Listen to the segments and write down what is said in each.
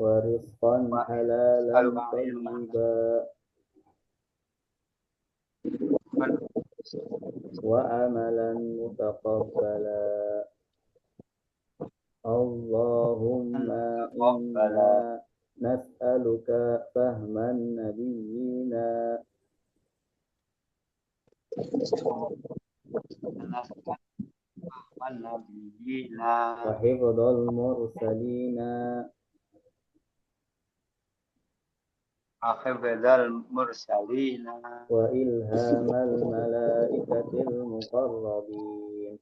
ورزقا حلالا طيبا وعملا متقبلا اللهم إنا نسألك فهم النبيين وحفظ المرسلين وإلهام الملائكة المقربين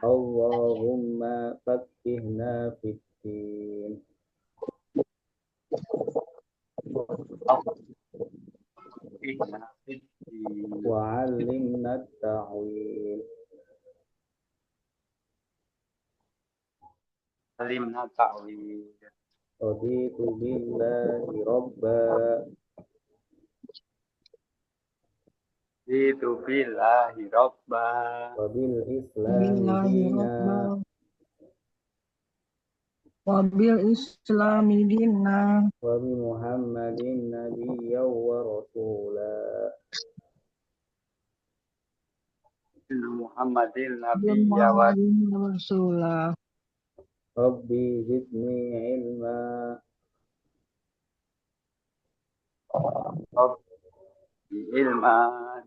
اللهم فقهنا في الدين وعلمنا التأويل رضيت بالله ربا وبالإسلام دينا وبمحمد نبيا ورسولا ربي زدني علما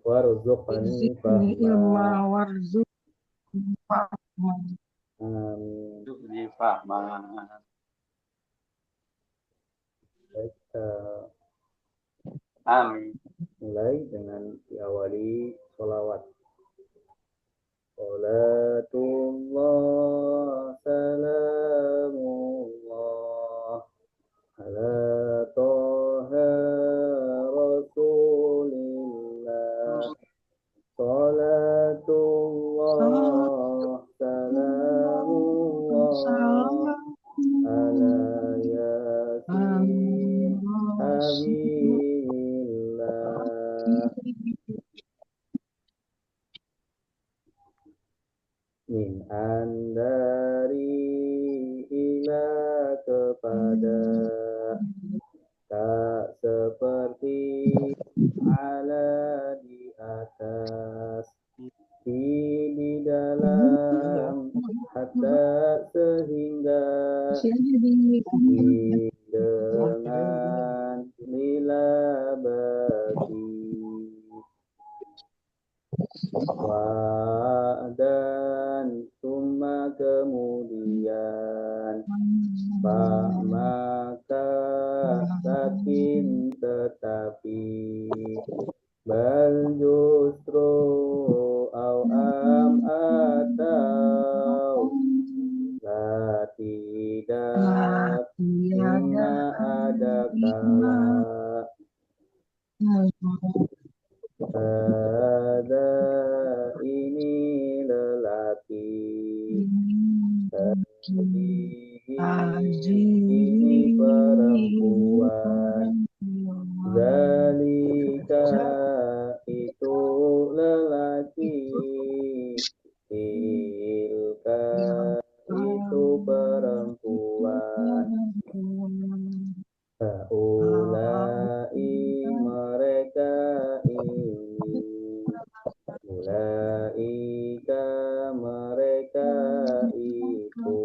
وارزقني فهما آمين. Baik, mulai dengan diawali sholawat. Salatullah salamullah ala toha rasulillah. Salatullah salamullah ala yasin habibillah. Min andari ila kepada tak seperti ala di atas di dalam hatta sehingga di dengan lila bagi dan summa kemudian maka sakin tetapi bal justru atau la tidak inna ada kala ada ini lelaki ini perempuan zalika itu lelaki tilka itu perempuan ulai mereka ini ulaika mereka itu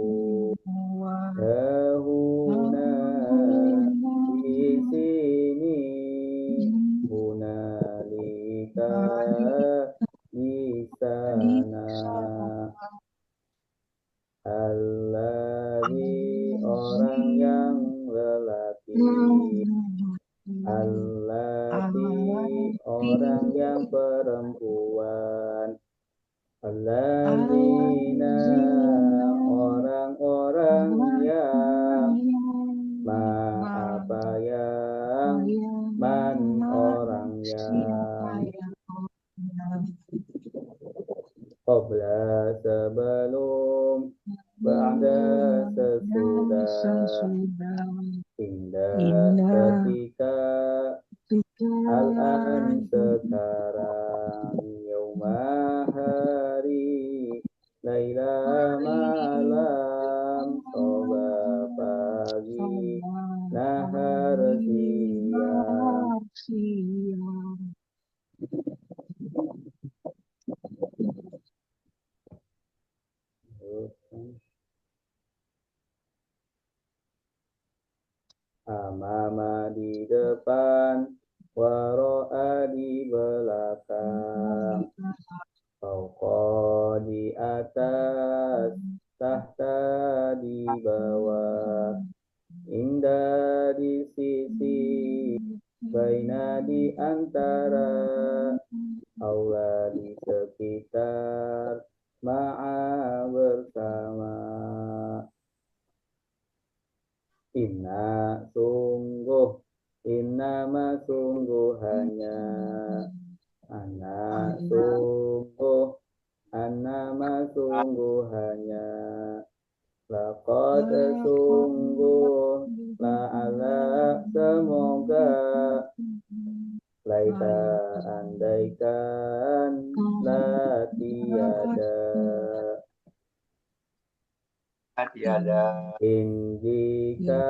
dahuna di sini hunalika di sana alladzi orang yang lelaki allati orang yang perempuan alladzina orang-orang yang apa yang man orang yang qabla sebelum ba'da sesudah indah ketika al-an sekarang yauma hari sesungguhnya laqad sungguh la'ala semoga laita andaikan la tiada in jika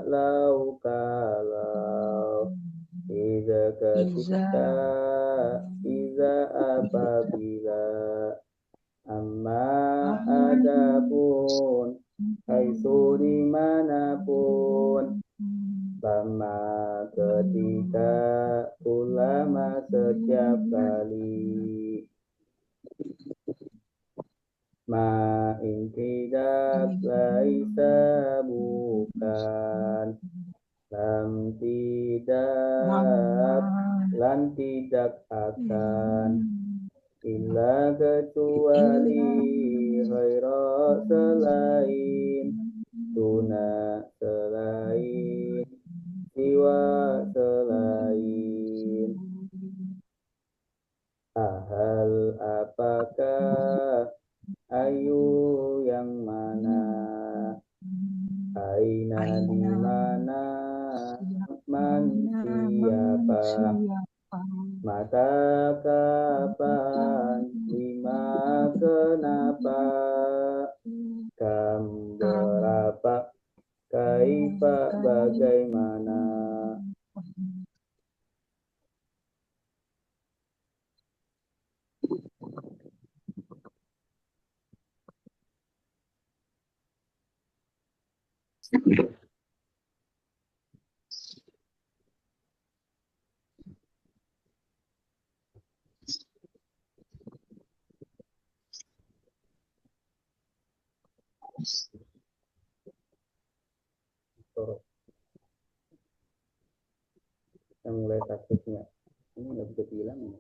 lau kalau iza ketika iza apabila amma adapun haitsu dimanapun lama ketika ulama setiap kali ma in tidak laisa bukan lam tidak lan tidak akan illa kecuali ghaira selain tuna selain siwa selain ahal apakah ayu yang mana aina di mana man siapa mata kapan lima kenapa kam berapa kaifa bagaimana yang mulai kasusnya ini nggak bisa bilang ya.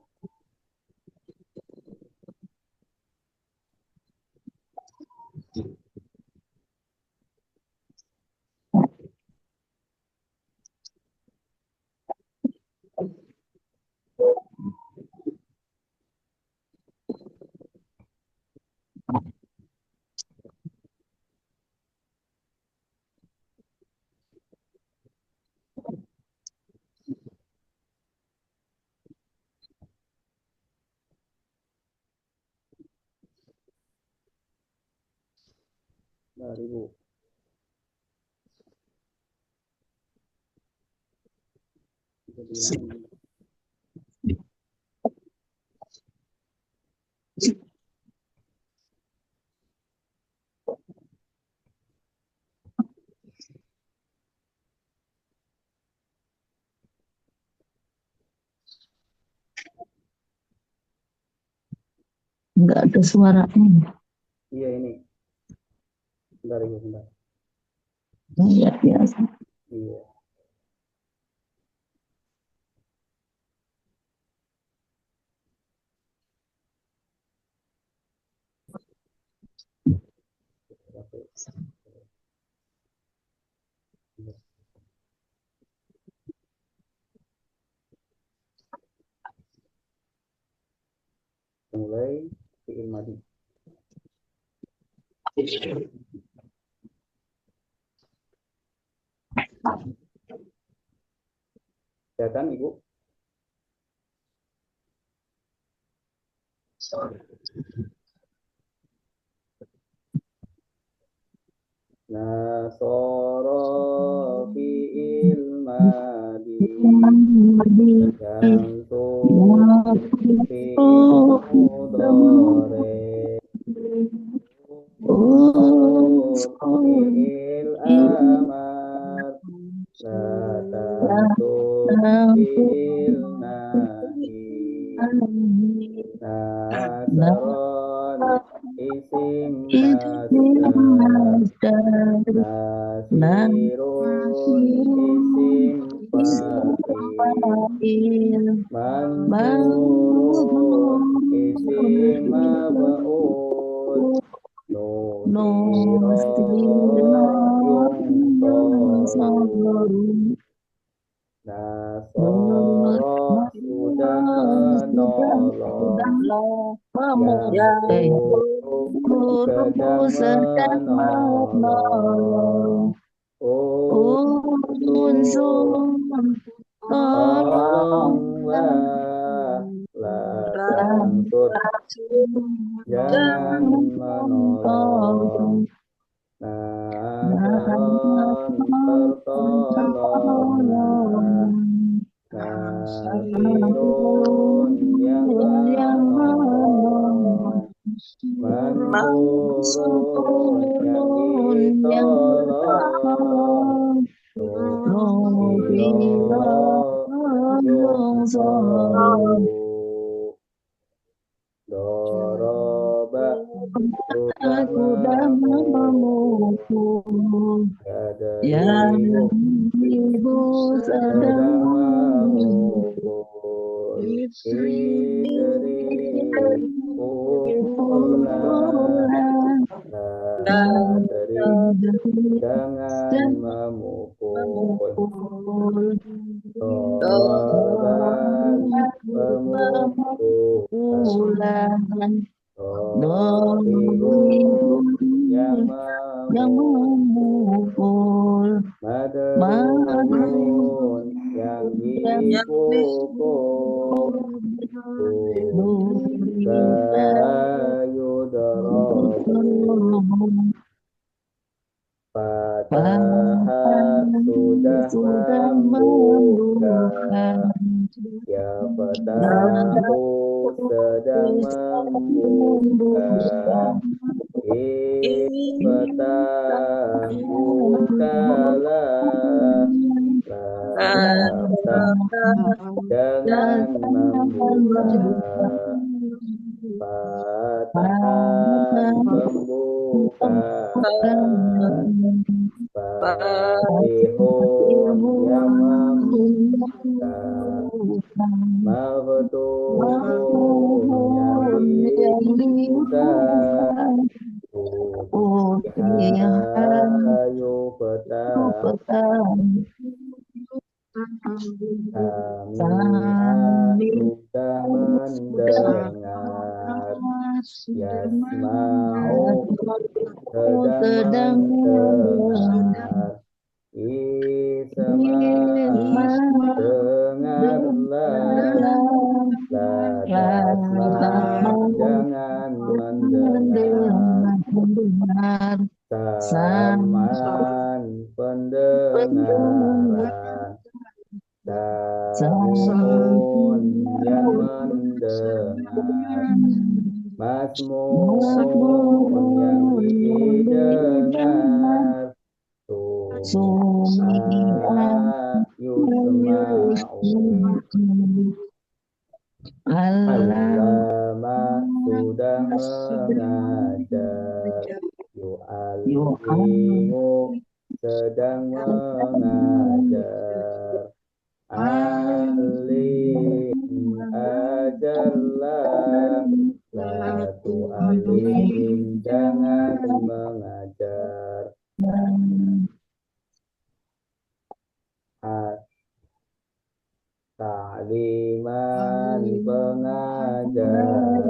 Nah, Ibu. Bisa bilang Enggak ada suaranya. iya ini. Bentar Ibu, bentar. Iya, biasa. Iya. Mulai fi'il madi. Ya kan Ibu? Nasoro fi'il madi Yantur fi'il mudhari fi'il amar la tantur fi'il nahi nasaron isim masdar nasirun isim fa'il mansurun isim maf'ul nusira yungsaru nasara sudah menolong sedang sedang menolong. Unsur tolonglah, la tangsur, jangan menolong. Nasaron pertolongan, nasirun yang menolong, mansurun yang ditolong, nubiro yung solu, doroba sudah memukul, yang yadribu ibu sedang sedang memukul, idri pukulan, ladri jangan memukul, doroban pemukulan, doribun yang yang memukul, memukul madrubun yang dipukul, sayudarabu Fataha sudah membuka, ya fatahu sedang membuka, fatahu kalah, la taftah jangan membuka, fatahan pembukaan, fatihun yang membuka, maftuhun yang dibuka, futiha yuftahu, sami'a sudah mendengar, yasma'u sedang mendengar, isma dengarlah, la tasma jangan mendengar, sam'an pendengaran, sami'un yang mendengar, masmu'un yang didengar, sumi'a yusma'u, allama sudah mengajar, yu'allimu sedang mengajar, alim ajarlah, la tu'alim jangan mengajar, ta'liman pengajaran,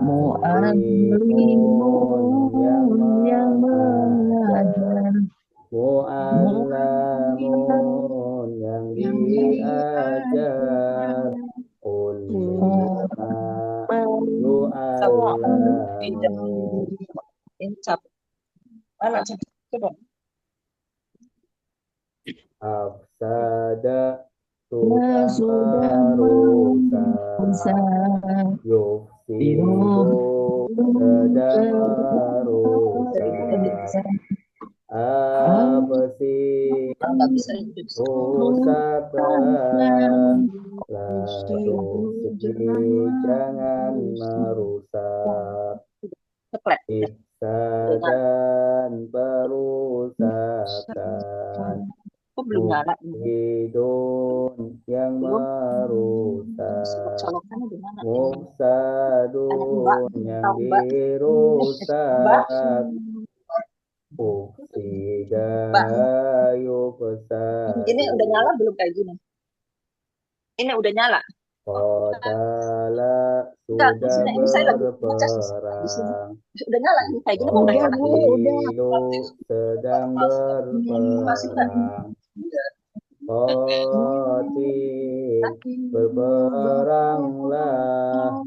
mu'allimun yang mengajar, mu'allamun yang diajar, ulima yu'allamu, afsada sudah merusak, yufsidu sedang merusak, apa sih rusaklah, la tufsidi jangan merusak, ifsadan perusakan, mufsidun yang merusak, mufsadun yang dirusak, ufsida yufsadu. Ini udah nyala belum kayak gini? Ini udah nyala. Qatala sudah maksudnya ini saya lagi ngecas di sini. berperang. Udah nyala ini kayak gini mau udah nyala. Kopilu sedang Masih enggak? berperang. Khotim berperanglah.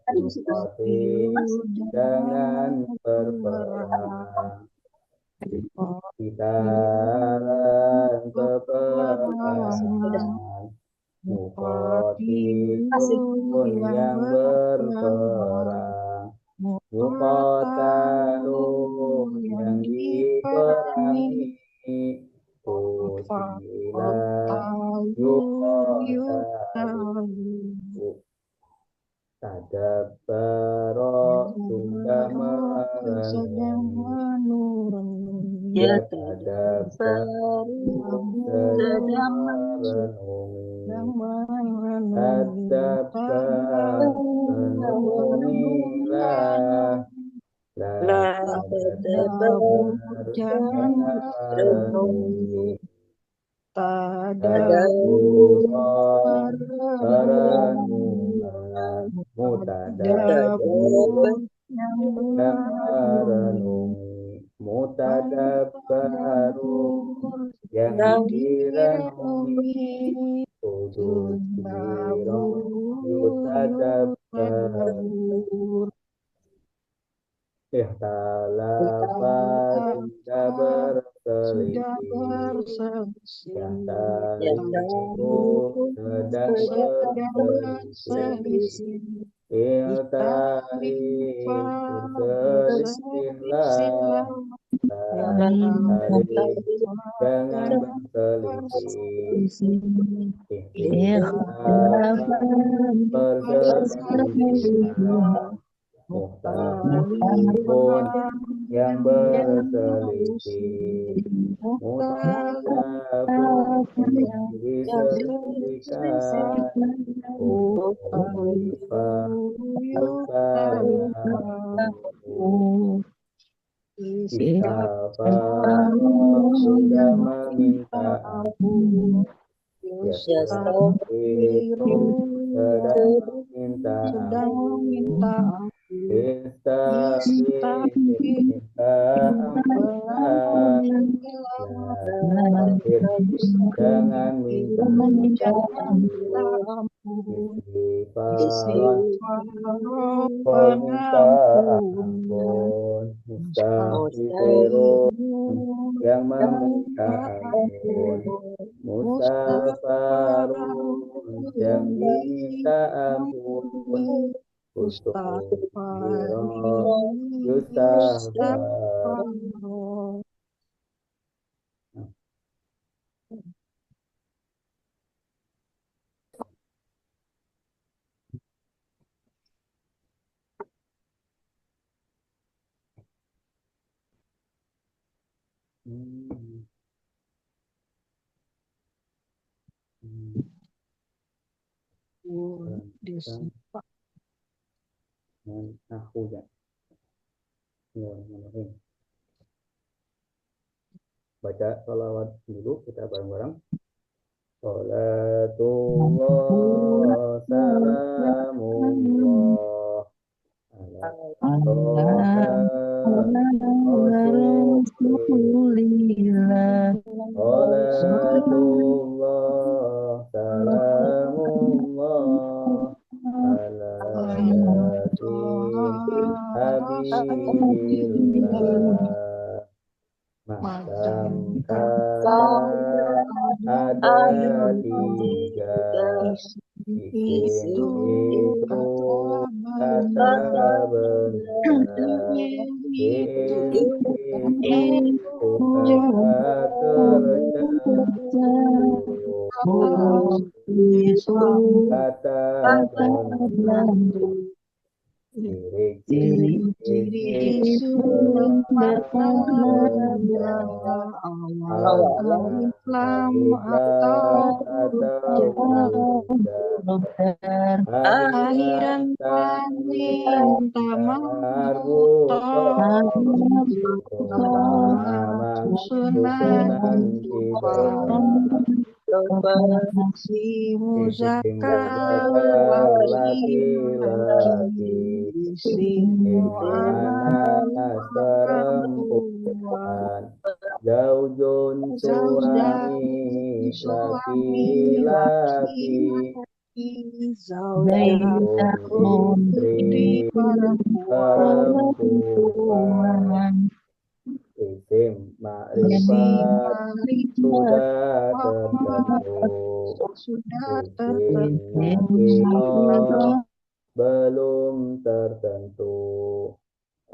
Tadi di situ. Khotim jangan berperang. Kita peperangan. Mukotilun yang berperang. Mukotalun yang diperangi. Kutilah yukotalu. Tadabbaro sudah merenungi. Ya tadabbaru sedang merenungi. Tadabbar renungilah. La tadabbar jangan merenungi. Tadabbur perenungan. Mutadabbur yang merenungi. Mutadabbarun yang direnungi. Tudubiro yutadabbur. Ikhtalafa sudah berselisih. Yahtalifu sedang berselisih. Iltarif berselisihlah. Tarif jangan berselisih. Ikhtilafan perselisihan. Mukhtalifun yang berselisih. Mukhtalafun yang diselisihkan. Ukhtalifa yukhtalafu. Istighfar sudah meminta ampun. Yastaghfiru sedang meminta ampun. Istaghfir minta ampunan. Jangan minta ampun. Istighfar minta ampun. Mustaghfirun yang meminta ampun. Mustaghfarun yang diminta ampun. Ustaghfir yustaghfar. Aku ya. Baca salawat dulu kita bareng-bareng. Salatullah salamullah ala Rasulillah. Salatullah salamullah ala yasin habibillah. Macam kata ada tiga, isim itu kata benar, itu kata kerja, kata benar. Ciri-ciri akhiran susunan Si Isim muzakkar muzakkar laki-laki, laki-laki, isim muannas muannas perempuan. perempuan, zaujun suami Suami laki-laki, laki-laki, zaujah zaujun istri perempuan. perempuan. Isim Si ma'rifat ma'rifat sudah tertentu, sudah isim tertentu, nakirah belum tertentu.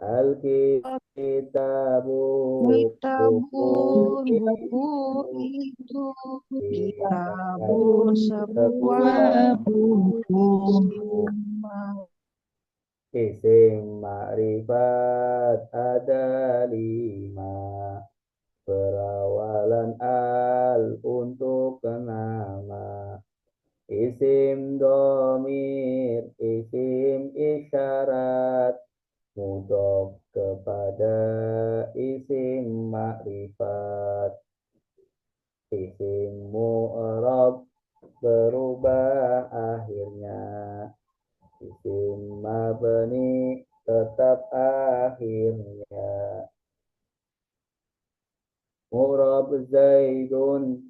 Alkitabu buku buku itu, itu, kitab kitabun sebuah buku, isim isim ma'rifat ada 5, perawalan al untuk nama, isim domir, isim isyarat, mudhof kepada isim ma'rifat, isim mu'rab berubah akhirnya, isim mabni tetap akhirnya. Murab Zaidun,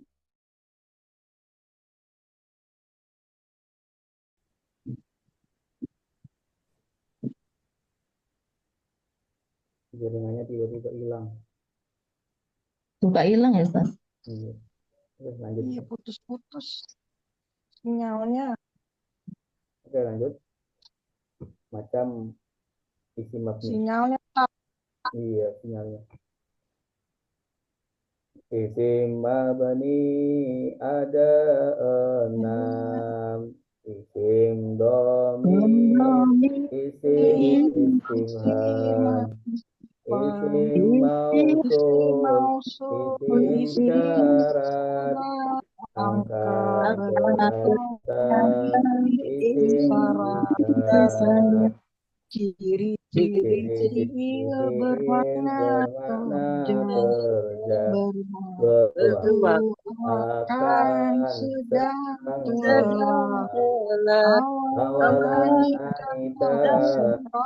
jaringannya tiba-tiba hilang. Suka hilang ya, Ustaz? Iya. Terus lanjut. Iya, putus-putus sinyalnya. Oke, lanjut. Macam isim mabni. Sinyalnya Iya, sinyalnya. Isim mabni ada 6. Isim domir, isim istifham, isim mausul, isim syarat, angka berangkat, isim isyarat, ciri-ciri ciri-ciri fiil fiil bermakna bermakna kerja, berlaku akan, akan, sedang, telah, telah, awalan awalnya, anita,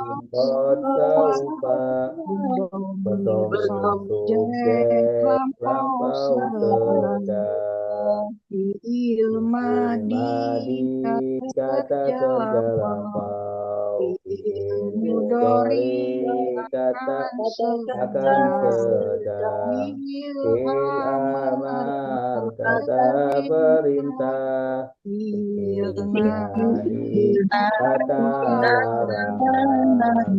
import saufa, berdomir subjek, lampau sedang, ilmadi, kata kerja lampau, fiil mudhari, kata akan sedang, fiil amar, kata perintah, fiil nahi, kata larangan,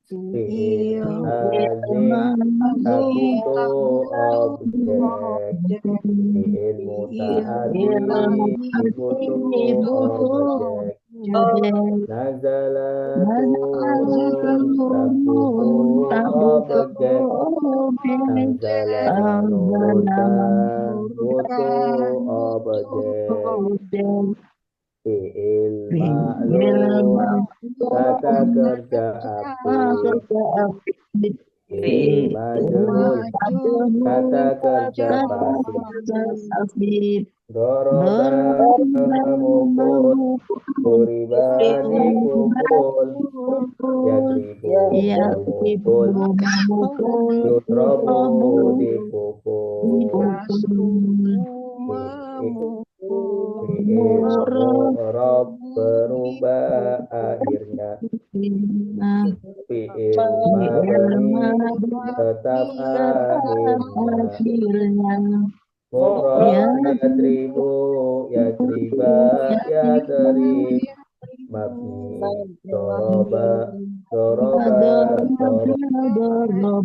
fiil azim, abutu objek, fiil mutaaddi, butuh objek, nazala turun, tabutu objek, anzala menurunkan, butuh objek, fiil ma'lum, kata kerja aktif, fiil majhul, kata kerja pasif, doroba memukul, duriba dipukul, yadribu memukul, yudrobu dipukul, fiil mu'rab berubah akhirnya, fiil mabni tetap akhirnya, mu'rab yadribu, yadriba, yadrib, mabni doroba, doroba, dorob,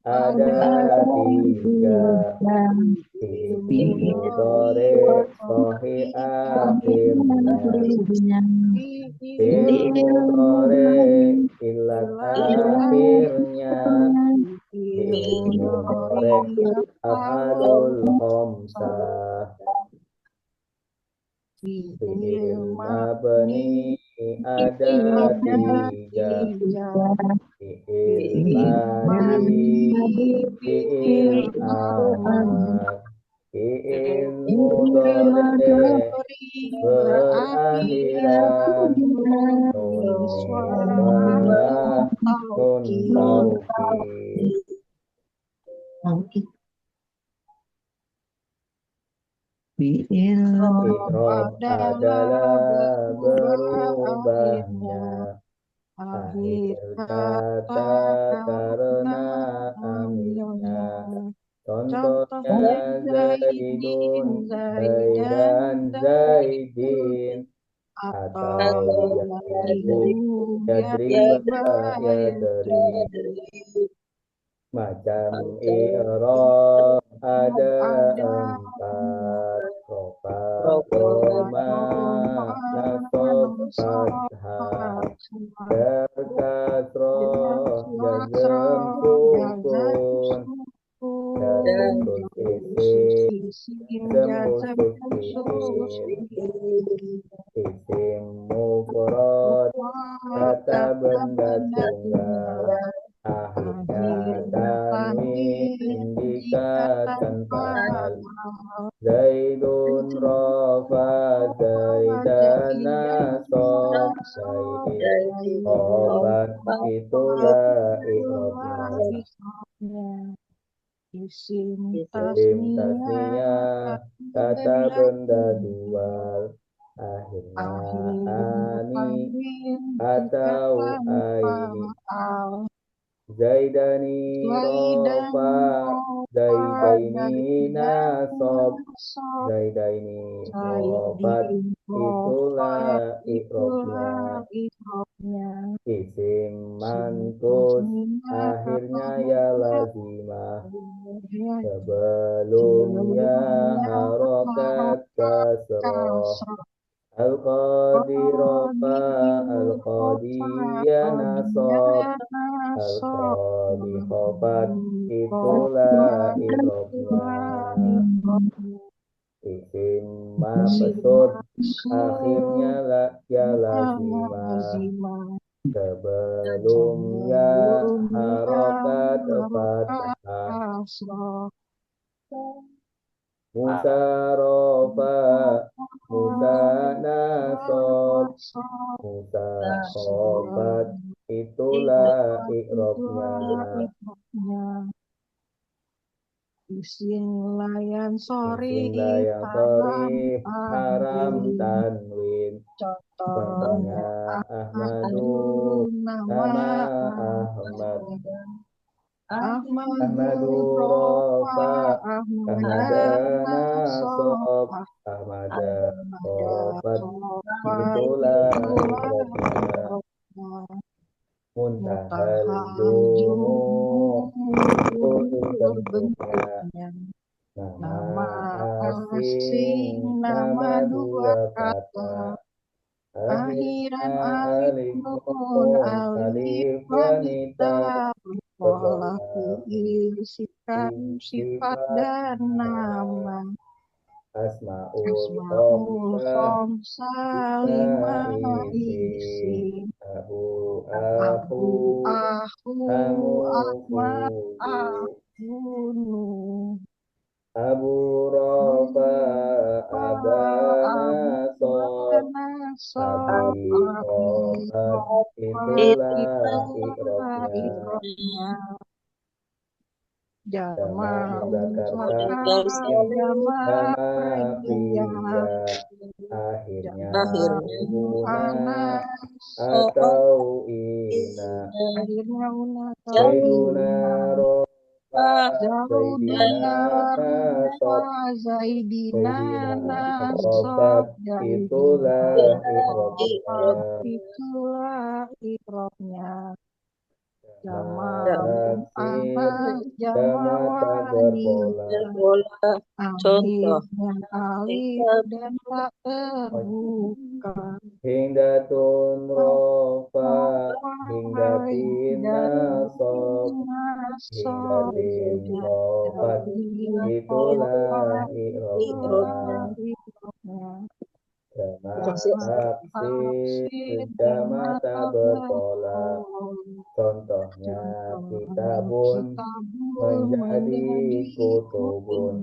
ada 3, fiil mudhari sahih akhirnya, fiil mudhari ilat akhirnya, fiil mudhari af'alul khamsah, fiil mabni ada tiga, fi'il madi, fi'il amar, fi'il mudhari berakhiran nun niswah, nun taukid. I'rab adalah berubahnya akhir kata karena amilnya. Contohnya Zaidun, Zaidan, Zaidin, atau Yadribu, Yadriba, Yadrib. Macam i'rab ada 4, rofa, doma, nasab, fathah, jar, kasroh, jazm, sukun, dan khusus isim, khusus fi'il, isim mufrad, kata benda tunggal, akhirnya tanwin jika tanpa hal. Zaidun rafa, Zaidan nasab, Zaidin khafad, itulah i'rabnya. Isim tasniyah, kata benda dual, akhirnya ani atau aini. Zaidani rofa, Zaidaini nasab, Zaidaini khafad, itulah i'rabnya. Isim manqus, akhirnya ya lazimah, sebelumnya harokat kasroh. Al-qadirofa, al-qadiyya nasab, al-qadi khafad, itulah i'rabnya. Isim maqsud, akhirnya ya lazimah, sebelumnya harokat fathah. Musa rofa, Musa nasab, Musa khafad, itulah i'rabnya. Isim layan sorif, haram tanwin. Contohnya Ahmadu, nama Ahmad. Ahmadu rofa, Ahmada nasab, Ahmada khafad, itulah i'rabnya. Muntahal jumu, itu bentuknya. Nama asing, nama dua kata, akhiran alif nun, alif wanita, pola fi'il, sifat dan nama. Asma'ul khamsa, lima isim, abu, hamu, akunu. Abu rofa, abana sob, abi khafad, itulah i'rabnya. Jama' muzakkar salim, jama' pria, akhirnya una atau ina. Zaiduna rofa, Zaidina nasab, Zaidina khafad, itulah i'rabnya. Jama' taksir, jama' taghfir, akhirnya alif dan la terbuka. Hingdatun rofa, hingdatin nasab, hingdatin khafad, itulah i'rabnya. Jama' taksir jamata bertolak. Contohnya kitabun menjadi kutubun.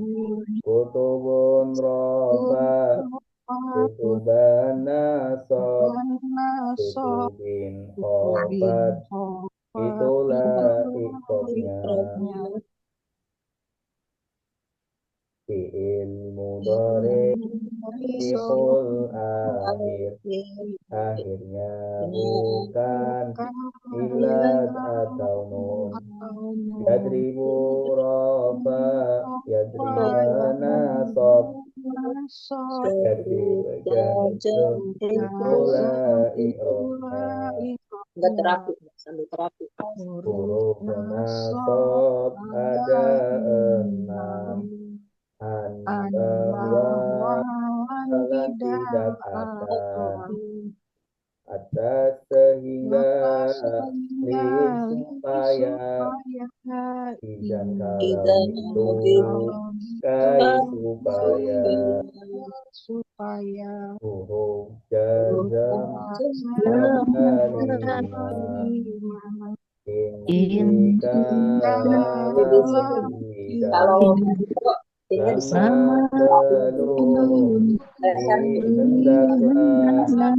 Kutubun rofa, kutuban nasab, kutubin khofat. Itulah ikhobnya. Fi'il mudhari fi'ul akhir, akhirnya bukan ilad atau nun. Yadribu rofa, yadriba nasab, yadriba jazm. Itulah ikhobnya. Enggak terapi, sambil terapi. Huruf nasab ada 6. Bahwa tidak akan atas sehingga supaya idan kalau itu kai supaya huruf jazam ada 5. Indika Kalau lama belum hendaklah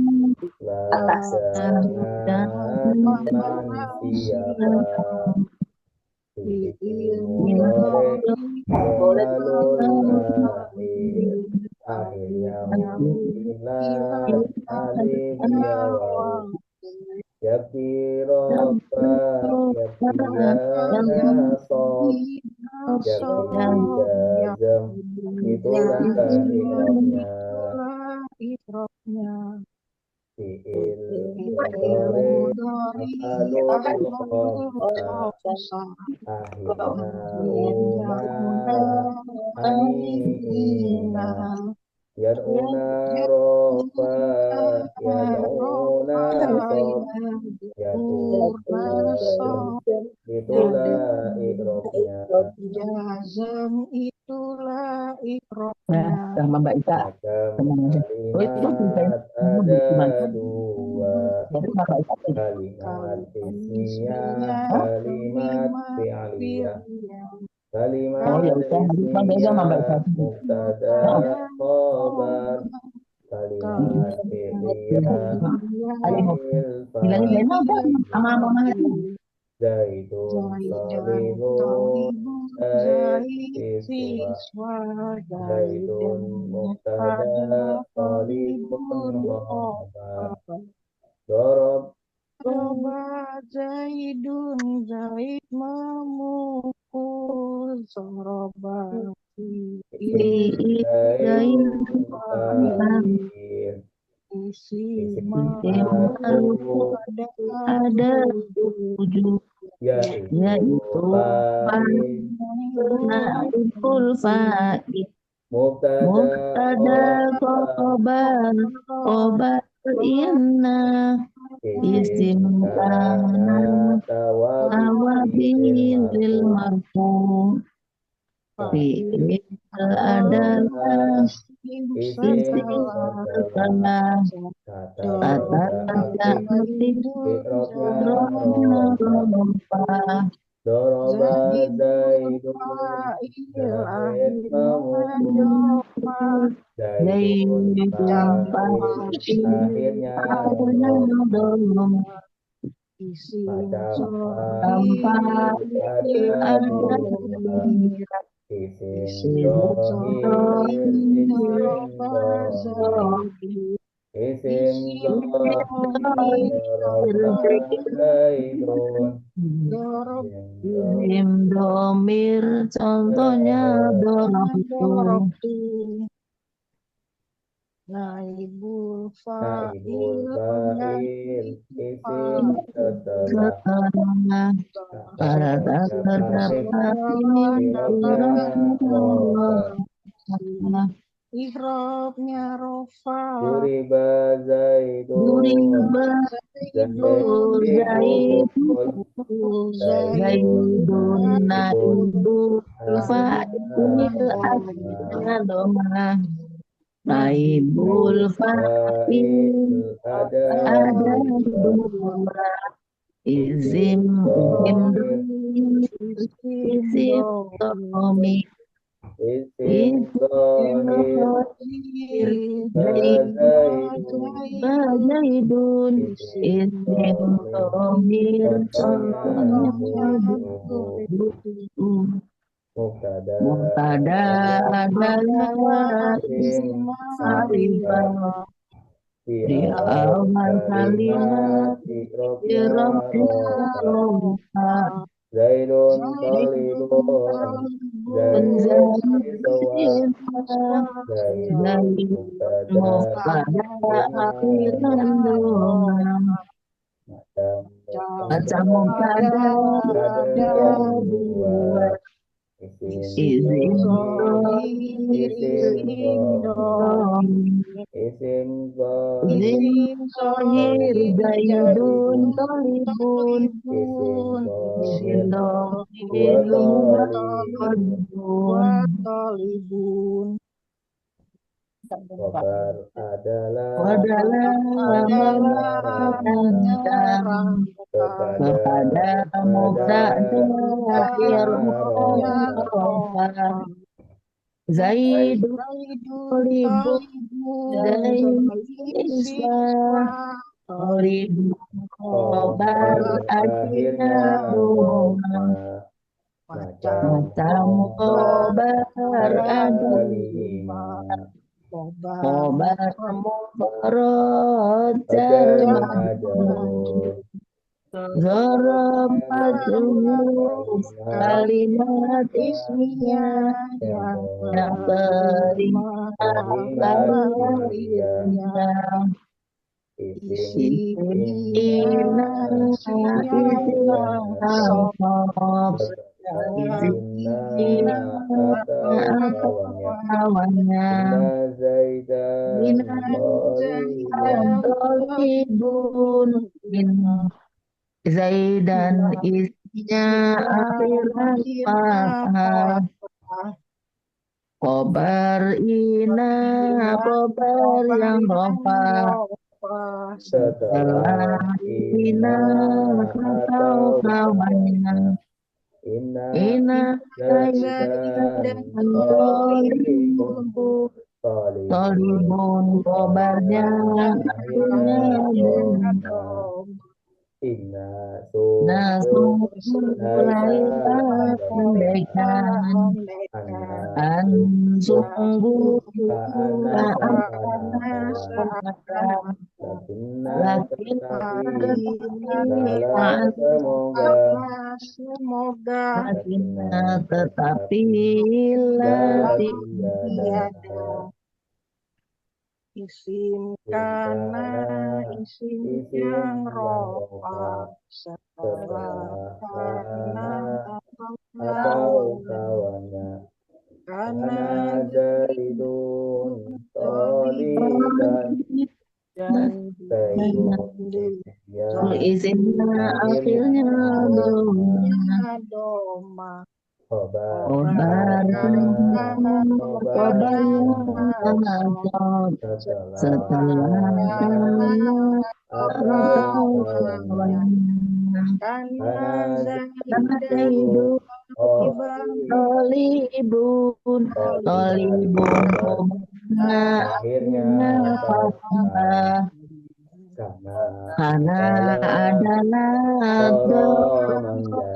jangan siapa akhirnya mungkinlah alif ya waw yakirofa yakiyana sob yakiyazam. Itulah ikrobnya. Fi'il mudhari af'alul khamsa, akhirnya ani'ina yad'una rofa yad'una sob yad'una. Itulah ikrobnya. Jazam itulah ikrobnya. Sama Mbak Ita. Kalimat ada 2. Kalimat ismiyah, kalimat fi'liyah. Kalimat ismiyah mubtada khabar. Kalimat fi'liyah Bilangin sama mama Zaidun talibun Zaid siswa Zaidun mubtada talibun khabar. Dorob Zaidun Zaid memukul. Zoroba Zaidun fakir. Isim ma'ruf ada 7, yaitu naibul fa'il, mubtada khobar inna, isim kana tawabil marfu', fi'il adalah isim setelah kata Doroba Zaidun Zaid memukul. Zaidun fa'il akhirnya belum. Macam ada isim dohir isim isim domir contohnya dorobtu. Naibul fa'il isim setelah pada terdapat ihrobnya rofa. Duriba Zaidun Zaidun naibul fa'il akhirnya domah. Naibul fa'il ada ada dua izim izim tomi isim zahir Zaidun isim izim tomir contohnya contohnya mubtada Mubtada adalah isim ma'rifah di di awal awal kalimat kalimat Irofirofa Zaidun talibun Zaidun sawab Zaidun dari mubtada Mubtada akhiran doma macam Mubtada ada dua dua izin isim isim izin Sohir Zaidun Tolibun isim izin wa Dohir talibun Khobar adalah Wadalah menyerangkan kepada kepada Mubtada akhir Rofa Zaidun Tolibun Zaid Iswa Tolibun Khobar akhirnya doma macam khobar ada khobar mufarad jar majrur Zorobat huruf kalimat ismiyah yang terima lahirnya isim ina isim al-khof izin inna atau atau kawannya kawannya inna zaidan Minan talibun dolibun min Zaidan isinya akhiran fathah Kobar ina kobar yang rofa setelah setelah ina inna atau atau kawannya inna ina zaidan Zaidan talibun dolibun talibun Tolibun kobarnya akhirnya akhirnya doma inna sungguh mulai laisa pendekkan anna sungguh Fa'ana seakan-akan lakinna lakin tetapi lala semoga semoga lakinna tetapi la tiada isim kana isim yang rofa setelah kana atau kawannya kana ana zaidun toliban dan zaidun ya izinnya akhirnya doma khobar kobar setelah atau kawannya karena hidup Tolibun kobarnya akhirnya fathah karena adalah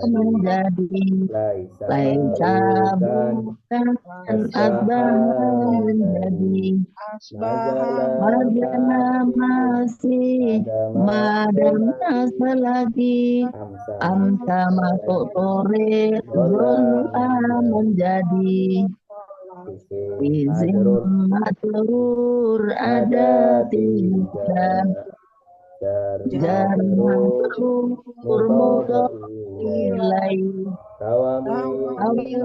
menjadi laisa bukan asbah menjadi marjana masih madamnya selagi amsa masuk sore zola menjadi izin majrur ada tiga jar majrur mudhof ilaih awil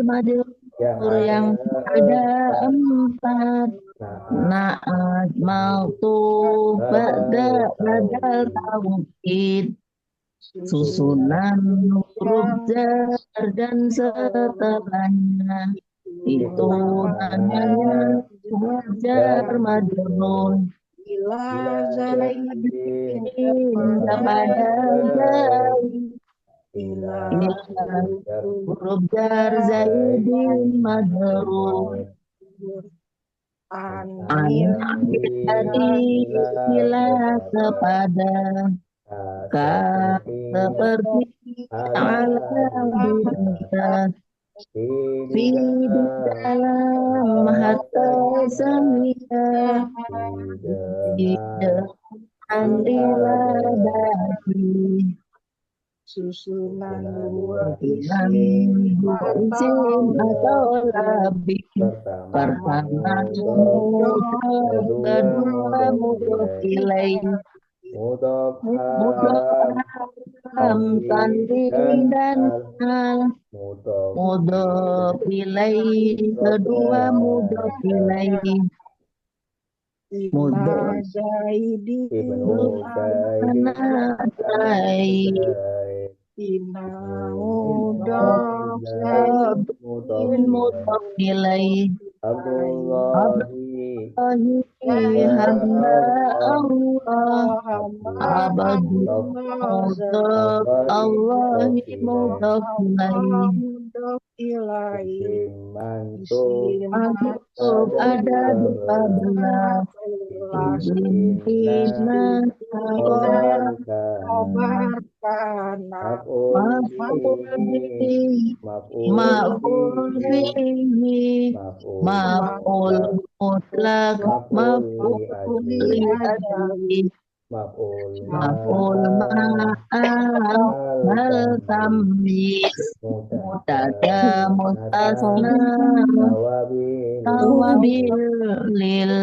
majrur yang ada empat naat mautuf ba'da badal taukid susunan huruf jar dan setelahnya itu namanya jar majrur Ila Ila zaidin zaidin kepada Zaid Ila ila jar huruf jar Zaidin majrur Anin dari ila kepada ka seperti ala diringkas di fi di dalam harta semia di depan diladati susunan dua dengan isim dua atau isim atau lebih pertama pertama mudhof, mudhof kedua mudhof ilaih mudhof mudhof ham tanwin dan hal mudhof mudhof ilaih kedua mudhof ilaih Ibna mudhof Zaidin ibnu Zaidin Zaid Zaid Ina mudhof Zaidin mudhof ilaih Abdullahi Allahi hamba Allah abadu mudhof Allahi mudhof ilaih ilaih isim mansub Masuk ada 12 izin hina khobar Kabar kana maf'ul maf'ul bihi bihi maf'ul bihi maf'ul mutlak maf'ul maf'ul li li ada ajli maf'ul maf'ul ma'al mal tamyiz mutada mustasna tawabil tawabil lil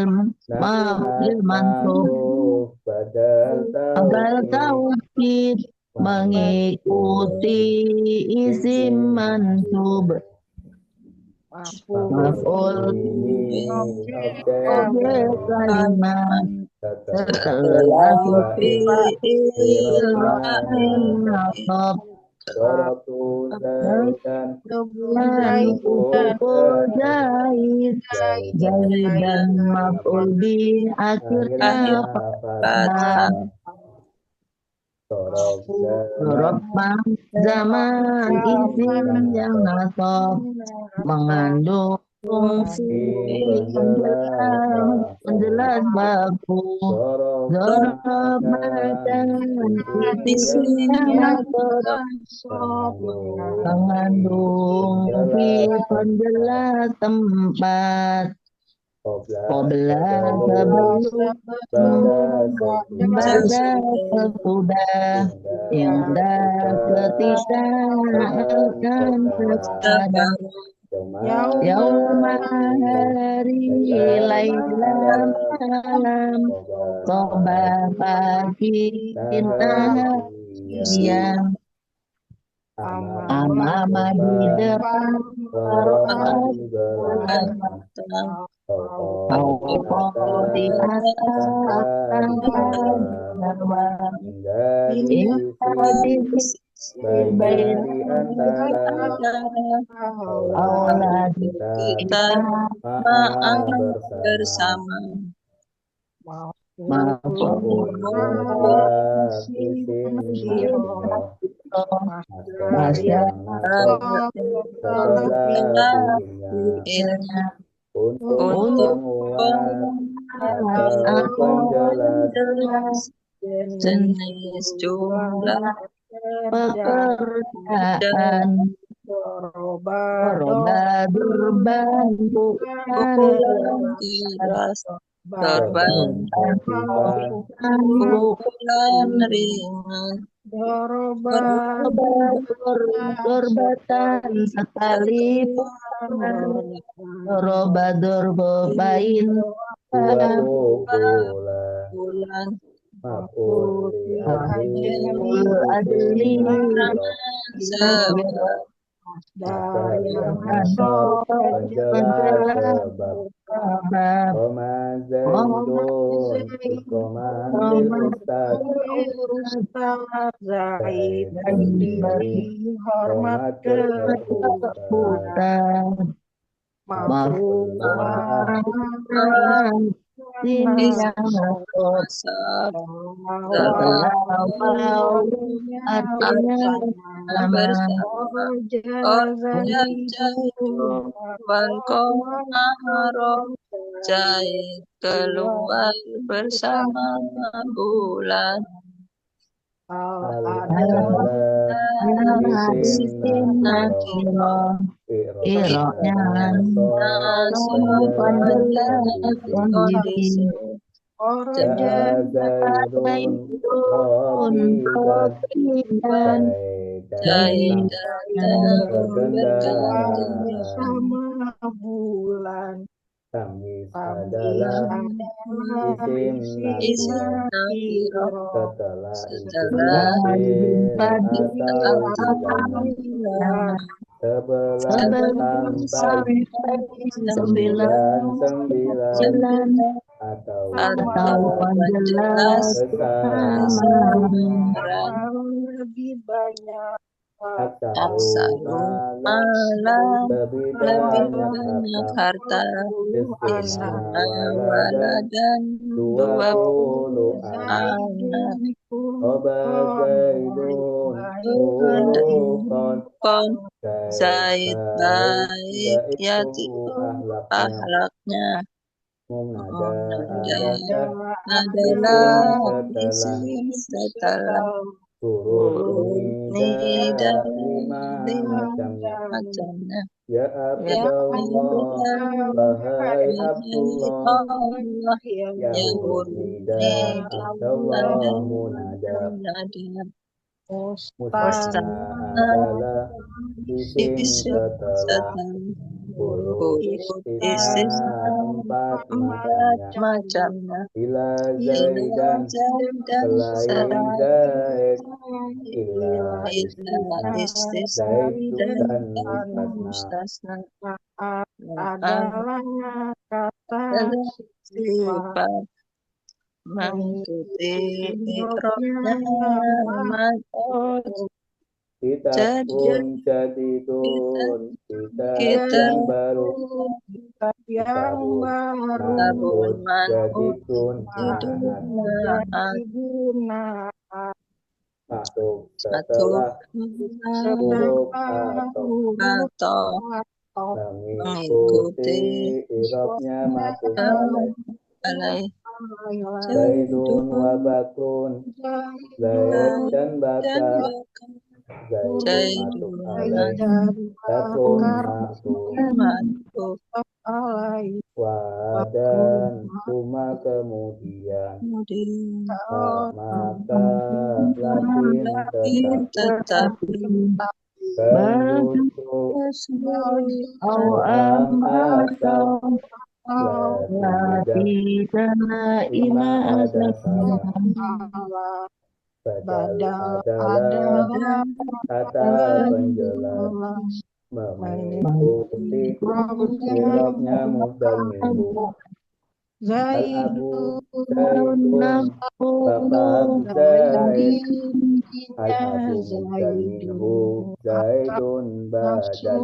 lil mansub badal abal tauhid tauhid mengikuti isim mansub maf'ul objek kalimat setelah fi'il nasab Daratu Zaidan dan ukul Zaid Zaid dan maf'ul bi akhirnya fathah Huruf zaman isim yang nasab mengandung fungsi penjelas baku dan isim yang nasab mengandung fi penjelas tempat Qobla sebelum pada sesudah indah ketika akan terkadang yauma hari laila malam soba pagi inah siang amama di depan di atas akan baik di antara Allah kita bersama untuk penjelas jenis jumlah pekerjaan roda durban bukan bukan ringan berbatan sekali roba durbain bulan maf'ul adli dihormat kedudukan Mafulan Sini yang Masab sebelah Walau artinya sama bersama Orja Jaidun Walqamaro Jaid keluar bersama bulan adalah isim nakiro iroknya nasab penjelas kondisi Zaidun dan Zaidan berkendara sama bulan. Kamis Kami adalah isim nakiro setelah setelah isim atau atau bilangan bilangan 11 sampai 99 atau atau penjelas kesabaran lebih banyak aksaru malam lebih lebih banyak banyak harta harta isna wala dan 20 anak Oba Zaidun khuluqan kon Zaid Zaid baik itu yaitu ahlaknya akhlaknya Munada adalah setelah isim setelah huruf nida nida 5 macamnya macamnya Ya ya Abdullah wahai Abdullah Allah ya huruf nida Abdullah munada Musna adalah isim setelah huruf istisna 4 macamnya Ila Zaidan selain Zaid ila istisna Zaid dan mustasna adalah kata sifat mengikuti ikromnya Kitab pun jadidun kitab yang baru kitab yang baru Manhud jadidun digunakan masuk setelah huruf atau mengikuti irobnya masuk alaih Zaidun wa Bakrun Zaid dan Bakar Zaidun masuk alaih Bakrun masuk wadan cuma kemudian maka lakin tetapi Am atau tidak ima ada Badal adalah kata penjelas mengikuti irobnya mudal minggu Al-Abu Zaidun Bapak Zaid Al-Abu mudal minggu Zaidun badan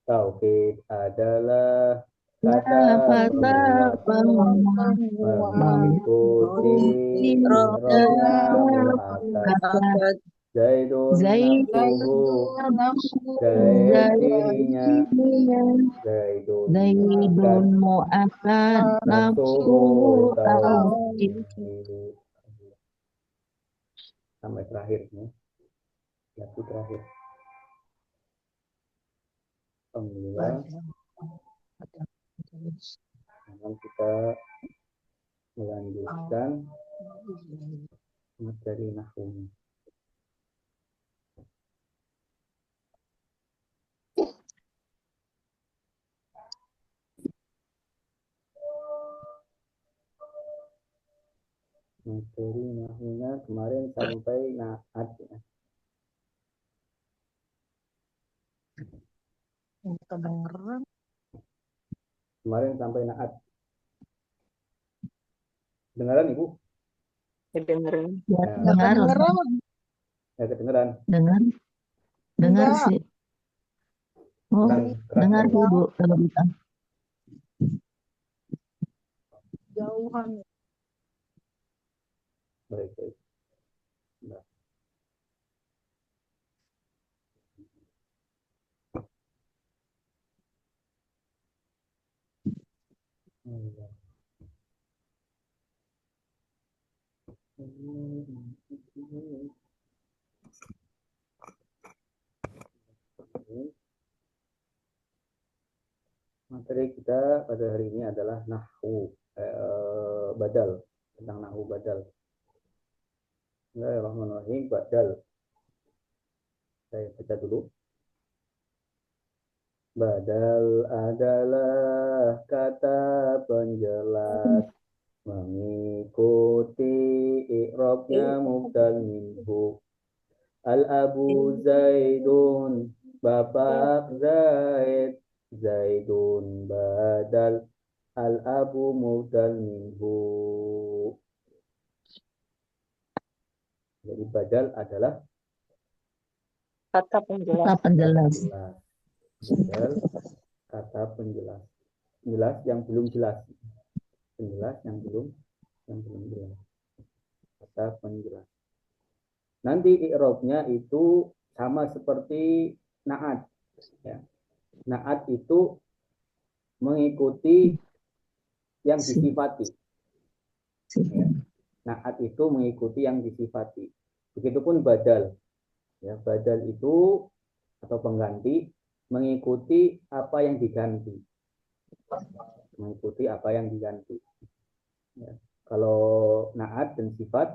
Tauhid adalah kata penguat mengikuti irobnya mu'akad Zaidun nafsuhu Zaid dirinya Zaidun mu'akad nafsu tauhid sampai terakhir nih lagu terakhir Alhamdulillah sekarang kita melanjutkan materi nahwu. Materi nahwunya kemarin sampai naat ya. Kedengeran Kemarin sampai naat. Dengaran Ibu? kedengeran kedengeran Ya kedengeran. dengar Enggak. sih Oh, Keras dengar ya. Ibu kalau kita. jauhan. Baik, baik. Nah. Materi kita pada hari ini adalah nahwu badal, tentang nahwu badal. Bismillahirrahmanirrahim. Badal. Saya baca dulu. Badal adalah kata penjelas mengikuti i'rabnya mubdal minhu. Al-abu Zaidun, bapak Zaid. Zaidun badal, al-abu mubdal minhu. Jadi badal adalah Kata penjelas. Kata penjelas. jelas. Badal kata penjelas. Jelas yang belum jelas. Penjelas yang belum jelas. Kata penjelas. Nanti i'rabnya itu sama seperti na'at. Ya. Na'at itu mengikuti yang disifati. Ya. Na'at itu mengikuti yang disifati. Begitupun badal. Ya, badal itu atau pengganti mengikuti apa yang diganti. Mengikuti apa yang diganti. Ya. Kalau na'at dan sifat,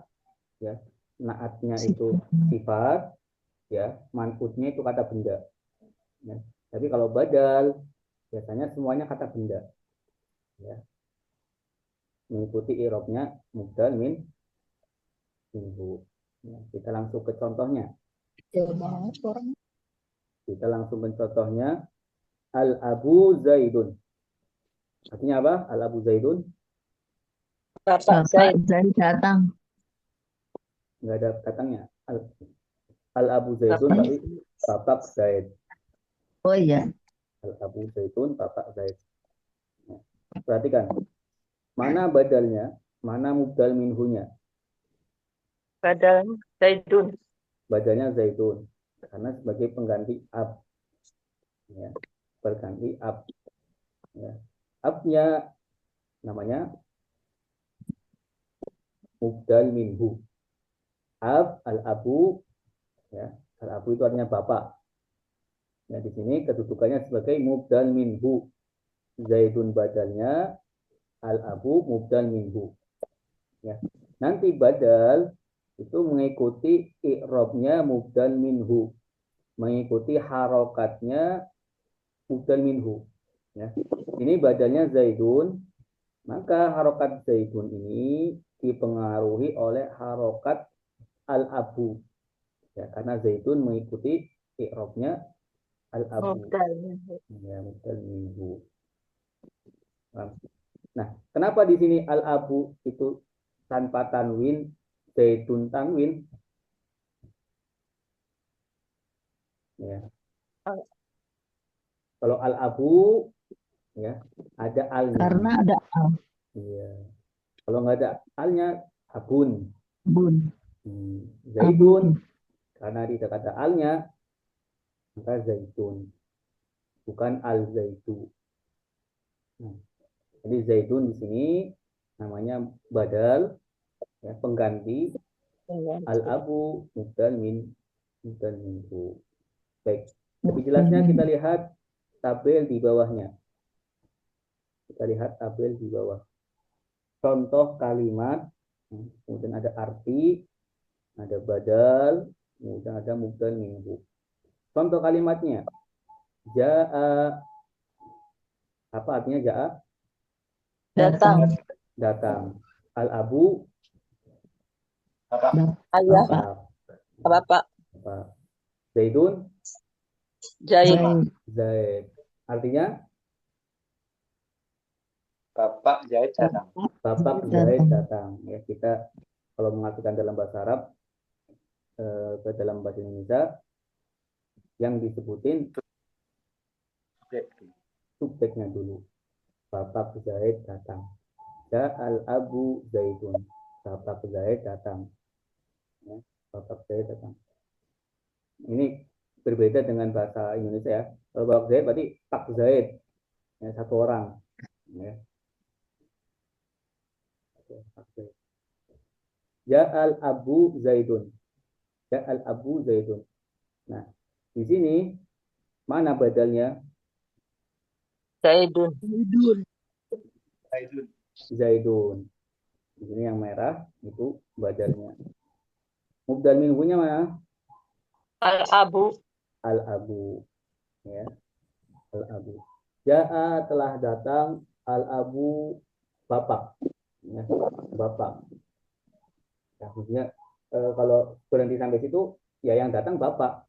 ya, na'atnya itu sifat, ya, man'utnya itu kata benda. Ya. Tapi kalau badal biasanya semuanya kata benda. Ya. Mengikuti i'rabnya mubdal minhu. Ya. Kita langsung ke contohnya. Kita langsung ke contohnya. Al-Abu Zaidun. Artinya apa? Al-Abu Zaidun. Bapak Bapak Zaid. Zaid datang. Nggak ada katanya. Al-Abu Zaidun Bapak. tapi Bapak Zaid. Oh iya. Al-Abu Zaidun, Bapak Zaid. Nah, perhatikan. Mana badalnya? Mana mubdal minhunya? Badal Zaidun. Badalnya Zaidun. Karena sebagai pengganti ab. Ya. Berganti ab. Ya. Abnya namanya mubdal minhu. Ab, al-abu. Ya. Al-abu itu artinya bapak. Nah, di sini kedudukannya sebagai mubdal minhu. Zaidun badalnya, al-abu mubdal minhu. Ya. Nanti badal itu mengikuti i'rabnya mubdal minhu. Mengikuti harokatnya mubdal minhu. Ya. Ini badalnya Zaidun, maka harokat Zaidun ini dipengaruhi oleh harokat al-abu. Ya, karena Zaidun mengikuti i'rabnya al-abu. Mubdal. Ya, mubdal minhu. Nah, kenapa di sini al-abu itu tanpa tanwin, Zaidun tanwin? Ya. Kalau al-abu, ya, ada alnya. Karena ada al. Iya. Kalau nggak ada alnya, abun. Bun. Zaidun, karena tidak ada alnya, maka zaitun, bukan al-zaitu. Nah, jadi zaitun di sini namanya badal, ya, pengganti al-abu mubdal minhu. Baik, lebih jelasnya kita lihat tabel di bawahnya. Kita lihat tabel di bawah. Contoh kalimat, kemudian ada arti, ada badal, kemudian ada mubdal minhu. Contoh kalimatnya, ja'a, apa artinya ja'a? Datang. Datang. Al-abu, Ayah. bapak. Bapak. Zaidun, Zaid. Zaid. Artinya Bapak Zaid datang. bapak Zaid datang. Ya, kita kalau mengartikan dalam bahasa Arab ke dalam bahasa Indonesia yang disebutin subjeknya dulu. Bapak Zaid datang. Ja'al abu Zaidun. Bapak Zaid datang. Ya, Bapak Zaid datang. Ini berbeda dengan bahasa Indonesia ya. Kalau Bapak Zaid berarti Pak Zaid. Ya, satu orang. Ya. Ja'al abu Zaidun. Ja'al abu Zaidun. Nah, di sini mana badalnya? Zaidun. Zaidun. Zaidun. Di sini yang merah itu badalnya. Mubdal minhunya mana? Al-abu. Al-abu. Ya, al-abu. Ja'a telah datang al-abu bapak. Ya, bapak. Ya, maksudnya kalau berhenti sampai situ ya yang datang bapak.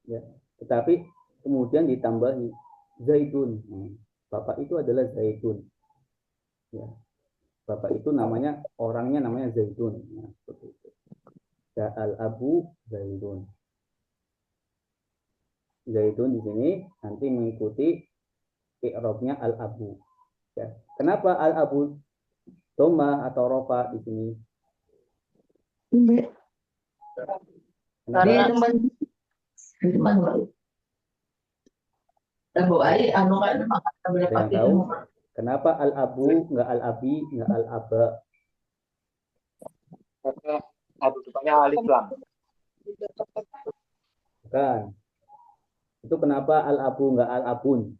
Ya. Tetapi kemudian ditambahi Zaidun. Bapak itu adalah Zaidun. Ya. Bapak itu namanya orangnya namanya Zaidun. Nah, seperti itu. Ja'al abu Zaidun. Zaidun di sini nanti mengikuti i'rabnya al-abu. Ya. Kenapa al-abu dhamma atau rofa di sini? Kenapa? Dia teman tahu aja anu kan makan Ada yang tahu? Kenapa al-abu nggak al-abi nggak al-aba? Karena abu depannya alif lam. Bukan. Itu kenapa al-abu nggak al-abun?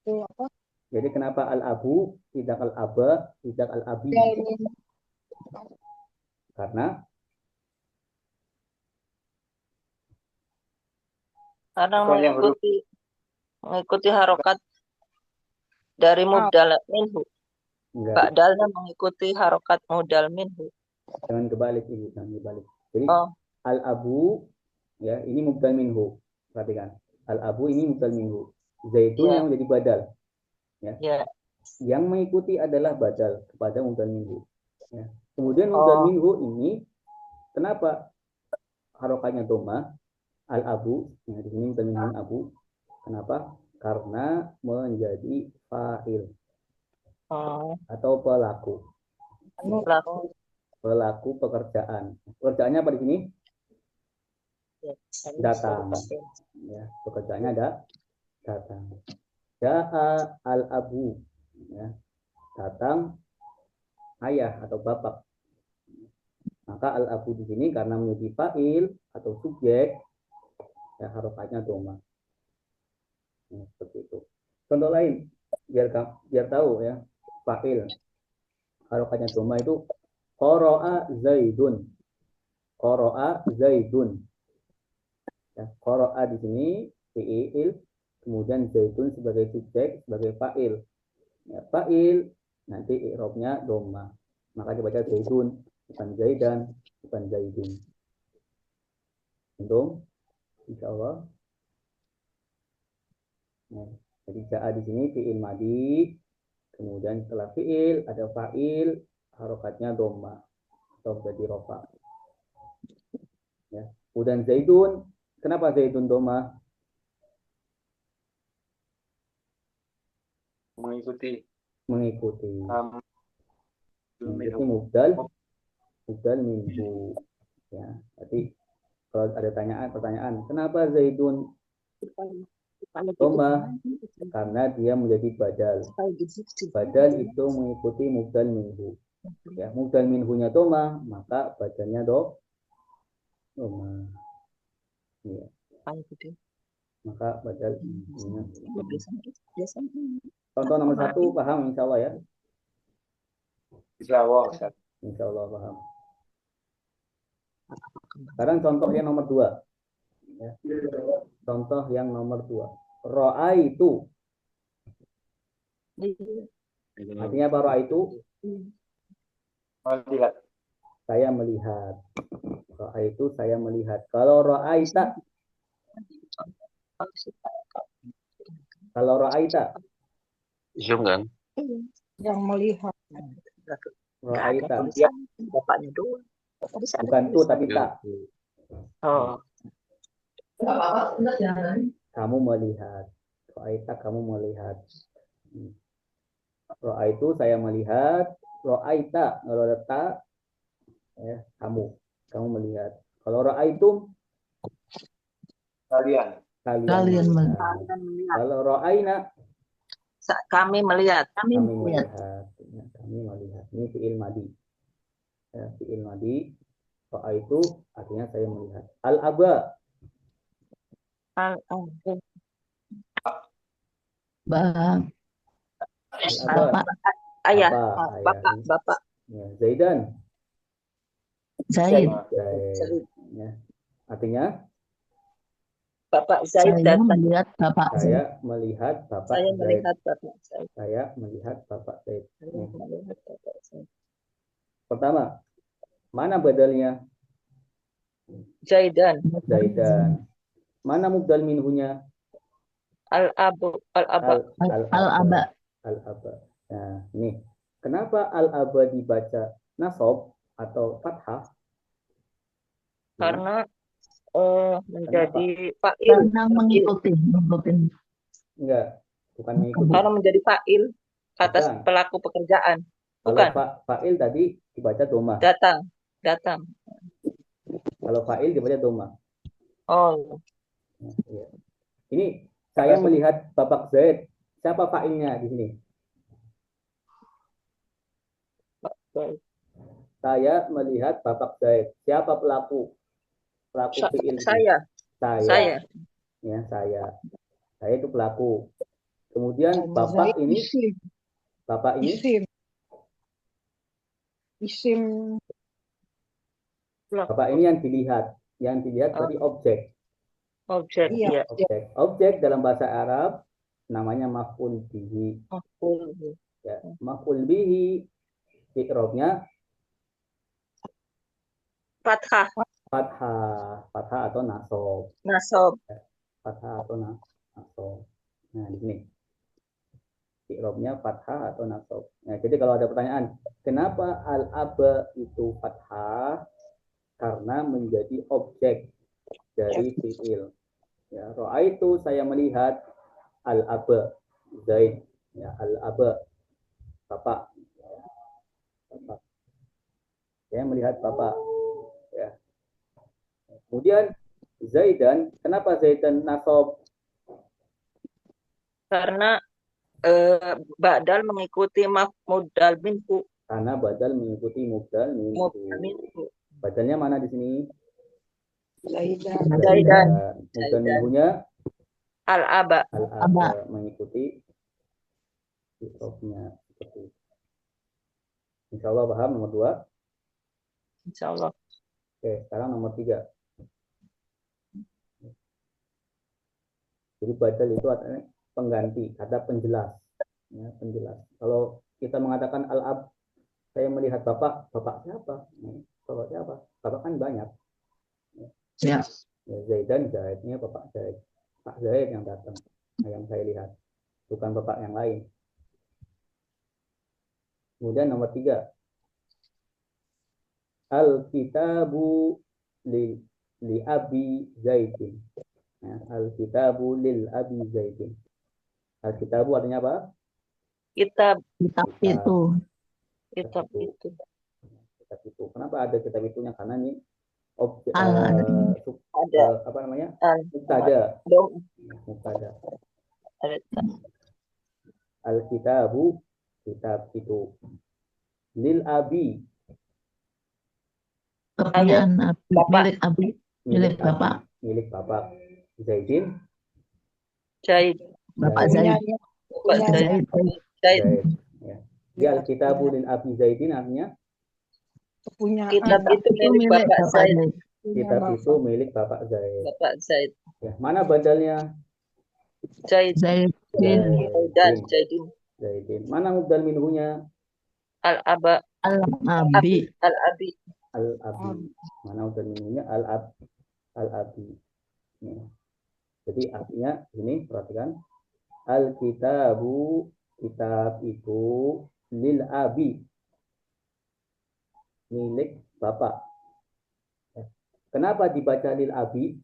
Itu apa? Jadi kenapa al-abu tidak al-aba tidak al-abi? Karena Bukannya huruf mengikuti harokat dari mubdal minhu. enggak, Ba'dalnya mengikuti harokat mubdal minhu. jangan kebalik ini, jangan kebalik. Jadi Oh, al-abu ya ini mubdal minhu. Perhatikan. Al-abu ini mubdal minhu. Zaidun Ya. yang menjadi badal. Ya. ya. Yang mengikuti adalah badal kepada mubdal minhu. Ya. Kemudian mubdal minhu ini kenapa harokatnya dhamma? Al-abu, nah di sini mubdal minhu abu. Kenapa? Karena menjadi fa'il atau pelaku. Pelaku pekerjaan. Pekerjaannya apa di sini? Datang. Ya, pekerjaannya ada datang. Ja'a al-abu. Ya, datang ayah atau bapak. Maka al-abu di sini karena menjadi fa'il atau subjek, ya harokatnya dhamma. Nah, seperti itu. Contoh lain, biar tahu ya, fa'il harokatnya dhamma itu qara'a Zaidun. Qara'a Zaidun. Ya, qara'a di sini fi'il, kemudian Zaidun sebagai subjek, sebagai fa'il. Ya, fa'il nanti i'rabnya dhamma. Maka dibaca Zaidun, bukan Zaidan, bukan Zaidin. Untung, insyaallah. Nah, jadi ja'a di sini fi'il madi, kemudian setelah fi'il ada fa'il, harokatnya dhamma atau jadi rofa. Ya. Kemudian Zaidun, kenapa Zaidun dhamma? mengikuti Mengikuti. Mengikuti minhu. mubdal minhu. Ya, berarti kalau ada pertanyaan, kenapa Zaidun dhamma? Karena dia menjadi badal. Badal itu mengikuti mubdal minhu. Ya, mubdal minhunya dhamma, maka badalnya dhamma. Ya. Maka badal minhunya. Contoh nomor 1 paham insyaallah ya? Insyaallah, Ustaz. Insyaallah paham. Sekarang contoh yang nomor 2. Ya. Contoh yang nomor 2. Ra'aitu. Artinya apa ra'aitu? Melihat. Saya melihat. Ra'aitu saya melihat. Kalau ra'aita. Kalau ra'aita. Zoom kan? Yang melihat. Ra'aita. Bapaknya doang. Bukan tu tapi tak. Oh, Kamu melihat. Ra'aita kamu melihat. Ra'aitu saya melihat. Ra'aita kalau ada ta ya, kamu melihat. Kalau ra'aitum Kalian. Kalian melihat. melihat. Kalau ra'aina Kami melihat. kami kami melihat. melihat. Ya, kami melihat. Ini fi'il madi. Ya, fi'il madi. Ra'aitu artinya saya melihat. Al-aba. Bang, Al-aba. bapak Ayah, Ayah. bapak. Ya, Zaidan. Zaid, Zaid. Ya. Artinya Bapak Zaid saya datang. melihat bapak Zaid. saya melihat Bapak Saya Zaid. melihat Bapak Zaid. Saya melihat Bapak Zaid. Saya melihat Bapak Zaid. Pertama, mana badalnya? Zaidan. Zaidan. Mana mubdal minhunya? Al-Aba. Al-aba. Al-aba. Nah, ini. Kenapa al-aba dibaca nasab atau fathah? Karena menjadi fa'il. Karena mengikuti. Enggak, bukan mengikuti. Karena menjadi fa'il atas Bukan. pelaku pekerjaan. Kalau Bukan. fa'il tadi dibaca doma. Datang. Kalau fa'il dibaca doma. Oh, Ya. Ini saya melihat Bapak Zaid. Siapa fa'ilnya di sini? baik. Saya melihat Bapak Zaid. Siapa pelaku? Pelaku fi'il. Saya. Ya, saya. Saya itu pelaku. Kemudian Bapak ini, Isim. Bapak ini Isim. Bapak ini yang dilihat. Yang dilihat berarti objek. Objek. Iya. Iya. Objek dalam bahasa Arab namanya maf'ul bihi. Ya, maf'ul bihi i'rabnya Fathah. fathah atau nasab. Nasab. Fathah atau nasab. Nah, di sini. I'rabnya fathah atau nasab. Nah, jadi kalau ada pertanyaan, kenapa al-aba itu fathah? Karena menjadi objek dari fi'il. Ya, ra'aitu saya melihat al-aba Zaid. Ya, al-aba bapak. Bapak. Saya melihat bapak. Ya. Kemudian Zaidan, kenapa Zaidan nasab? Karena badal mengikuti mudal minhu. Karena badal mengikuti mubdal minhu. Badalnya mana di sini? Zaidan. Zaidan. Mubdal minhunya Al-aba. al-aba mengikuti isofnya seperti itu. Insya Allah paham nomor 2. Insya Allah. Oke, sekarang nomor 3. Jadi badal itu artinya pengganti, kata penjelas. Ya, penjelas. Kalau kita mengatakan al-ab, saya melihat bapak siapa? Bapak siapa? Bapak kan banyak. Ya. Ya, Zaidan, Zaidnya Bapak Zaid. Pak Zaid yang datang, yang saya lihat. Bukan bapak yang lain. Kemudian nomor 3. Al-kitabu li abi Zaidin. Ya, al-kitabu lil abi Zaidin. Al-kitabu artinya apa? Kitab Kitab itu. Kitab itu. Kenapa ada kitab itunya? Karena ini objek ada. apa namanya? Mubtada. Mubtada. Al-kitabu, kitab itu. Lil abi, Kepunyaan milik abi, milik bapak. Milik bapak Zaidin. Zaid. Bapak Zaid. Bapak Zaid. Zaid. Ya. Di al-kitabu lil abi Zaidin artinya Kepunyaan. Kitab itu milik Bapak Zaid. kitab itu milik Bapak Zaid. Bapak Zaid. Ya, mana badalnya? Zaid. Zaidin. Mana mubdal minhunya? Al-aba. Al-abi. Al-abi. Mana mubdal minhunya? Al-abi. Ya. Jadi artinya ini perhatikan, al-kitabu, kitab itu lil abi, milik bapak. Kenapa dibaca lil abi,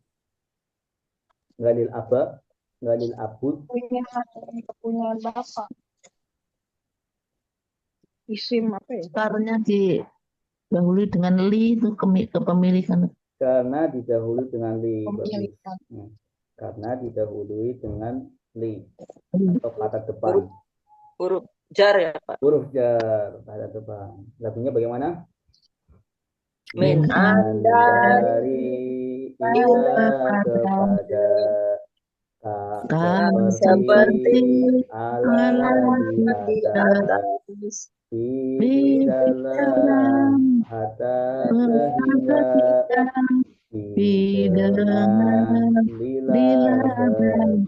enggak lil aba? nggak lil abud. Kepunyaan bapak. Isim apa ya? Karena didahului dengan li itu kepemilikan. Karena didahului dengan li. Bagus. Pemilikan. Ya. Karena didahului dengan li atau kata depan. Huruf jar ya Pak. Huruf jar kata depan. Lagunya bagaimana? Min anda dari ila kepada tak seperti ala di atas di dalam atas sehingga di dengan lila bagi.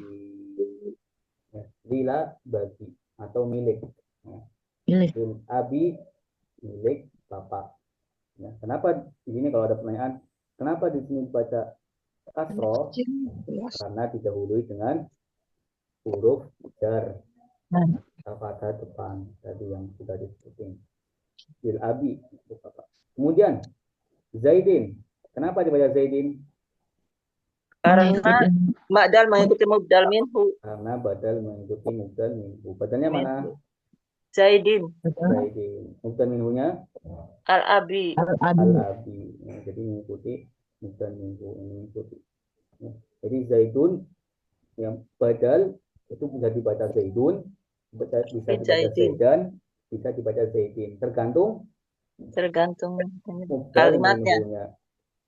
Ya, lila bagi atau milik. Ya. Milik. Abi milik bapak. Ya, kenapa di sini kalau ada pertanyaan, kenapa di sini baca kasroh? Karena didahului dengan huruf jar atau kata depan tadi yang sudah disebutin. Bil abi. Kemudian Zaidin. Kenapa dibaca Zaidin? Karena badal mengikuti mubdal minhu. Karena badal mengikuti mubdal minhu. Badalnya mana? Zaidin. Zaidin. Mubdal minhunya Al-abi. al-abi. Ya, jadi mengikuti mubdal minhu, mengikuti. Ya. Jadi Zaidun yang badal itu bisa dibaca Zaidun, bisa dibaca Zaidan, bisa dibaca Zaidin. Tergantung mubdal kalimatnya. minhunya.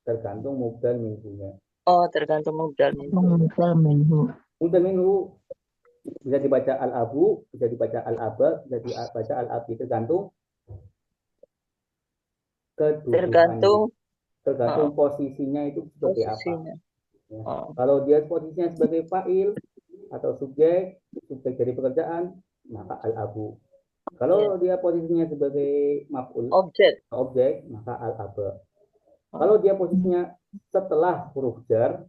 Tergantung mubdal minhunya. Oh, tergantung mubdal minhu. Mubdal minhu bisa dibaca al-abu, bisa dibaca al-aba, bisa dibaca al-abi, tergantung kedudukannya. Tergantung posisinya itu sebagai apa. Ya. Kalau dia posisinya sebagai fa'il atau subjek dari pekerjaan, maka al-abu. Kalau dia posisinya sebagai maf'ul, objek, maka al-aba. Kalau dia posisinya setelah huruf jar,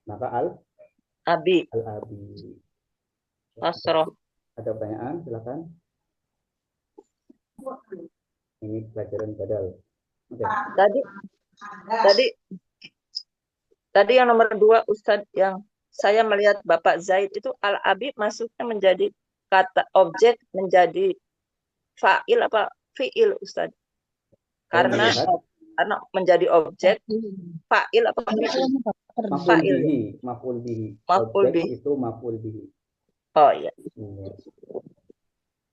maka al-abi. Asroh. Ada pertanyaan? Silakan. Ini pelajaran badal. Okay. Tadi yang nomor 2 Ustadz, yang saya melihat Bapak Zaid itu al-abi masuknya menjadi kata objek, menjadi fa'il apa fi'il Ustadz? Karena menjadi objek, fa'il apa fi'il? Maf'ul bihi. Maf'ul Objek bihi. itu maf'ul bihi. Oh iya.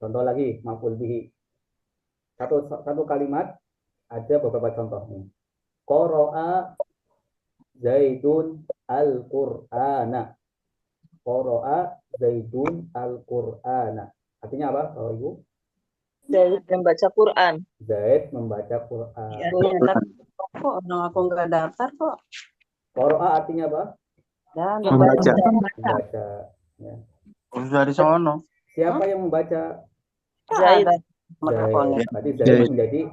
Contoh lagi maf'ul bihi. Satu kalimat ada beberapa contohnya. Qara'a Zaidun al-Qur'ana. Qara'a Zaidun al-Qur'ana. Artinya apa, Bapak Ibu? Zaid membaca Quran. Zaid membaca Quran. Ya. Kok orang aku nggak daftar kok? Qara'a artinya apa? Membaca. Membaca. Ya. Dari sono. Siapa yang membaca? Zaid. Berarti Zaid menjadi.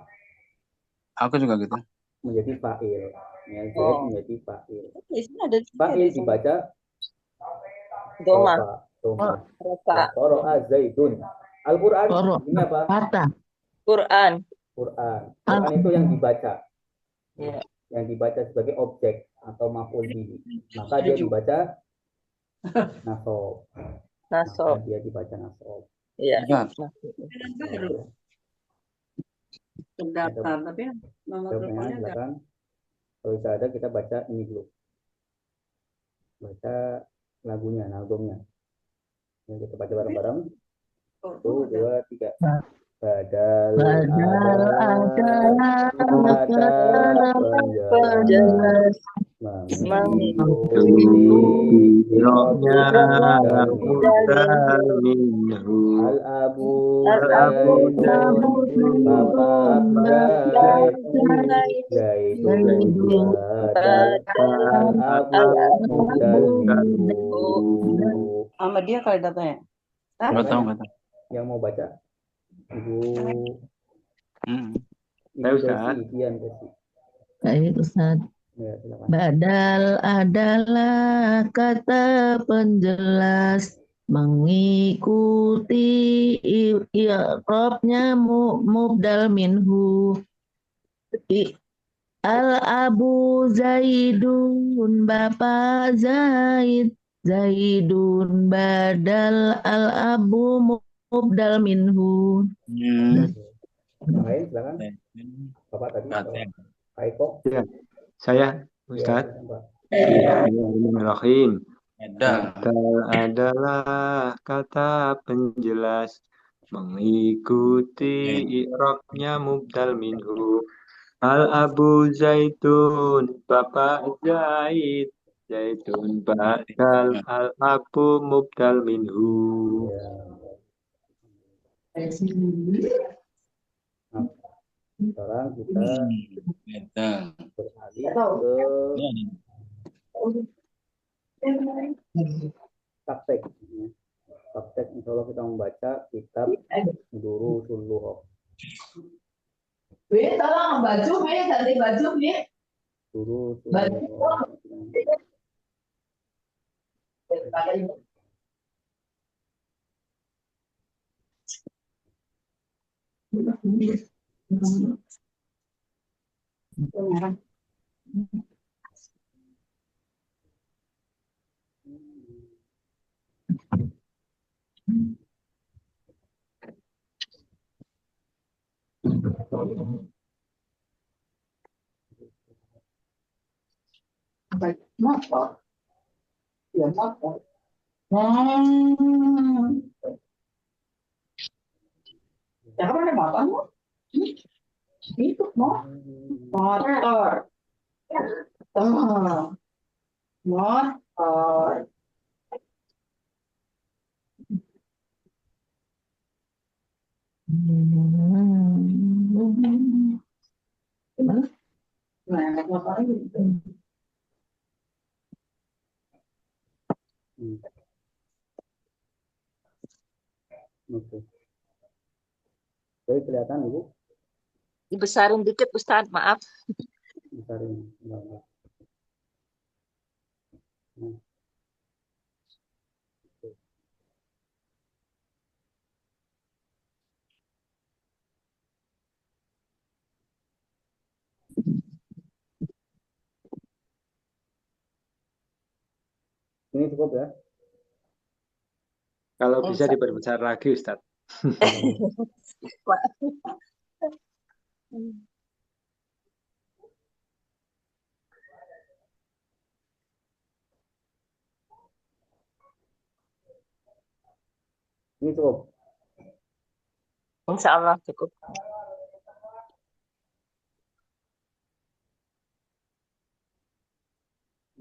Aku juga gitu. Menjadi fa'il. Ya, Zaid menjadi fa'il. Fa'il dibaca Doma. Qara'a Zaidun. Al-Quran ini apa? Quran. Quran itu yang dibaca. Ya. Yang dibaca sebagai objek atau maf'ul bihi. Maka dia dibaca nasab. Maka dia dibaca nasab. Iya. Terdaftar, tapi nomor teleponnya silakan. Kalau bisa ada kita baca ini dulu. Baca lagunya, albumnya. Yang kita baca bareng-bareng. 1, 2, 3. Badal adalah kata penjelas mengikuti al-abu bapak Zaidun sama dia kali datanya. Nggak tahu. Yang mau baca Ibu Baik Ustaz. Ya, badal adalah kata penjelas mengikuti i'rabnya mubdal minhu. Al-abu Zaidun, Bapak Zaid. Zaidun badal al-abu mubdal minhu. Yang lain silakan. Bapak tadi. Pak Eko. Ya, saya Ya, Ustadz. silakan, Pak. Bismillahirrahmanirrahim. Badal. Badal adalah kata penjelas mengikuti i'rabnya mubdal minhu. Al-abu zaitun, Bapak Zaid. Zaitun badal al-abu mubdal minhu. Ya. Nah, sekarang kita Badal. beralih ke praktek. Praktek, insya Allah kita membaca kitab Durusul Lughah. Tolong baju, ganti baju, Durusul Lughah. motor. Ya motor. Ya kan ada motor? Itu motor. Motor. Gimana? Nah, motornya gitu. Oke. Jadi kelihatan Ibu? Dibesarin dikit Ustadz, maaf. Besarin. Enggak. Nah. Ini cukup ya? Kalau bisa diperbesar lagi, Ustadz. Ini cukup. Insya Allah cukup.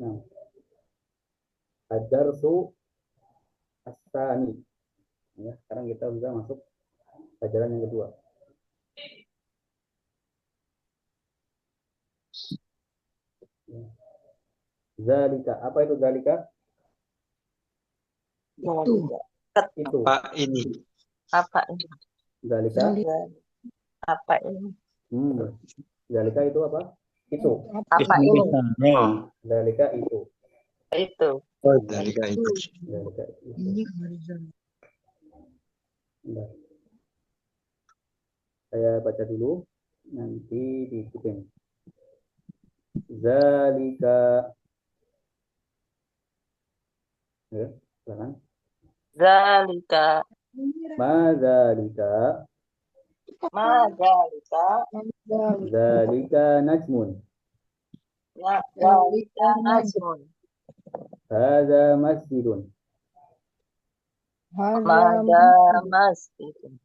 Nah, ad-darsu as-tsani. Ya, sekarang kita bisa masuk pelajaran yang kedua. Ya. Zalika, apa itu zalika? Itu. Apa ini? Apa ini? Zalika. Apa ini? Zalika itu apa? Itu. Apa ini? Zalika itu. Itu. Oh, zalika itu. Zalika itu. Bentar. Saya baca dulu, nanti diikutin. Zalika. Ya, silakan. Zalika. Ma zalika. Ma zalika. Zalika najmun. Zalika najmun. Hadza masjidun. Mada masjidun.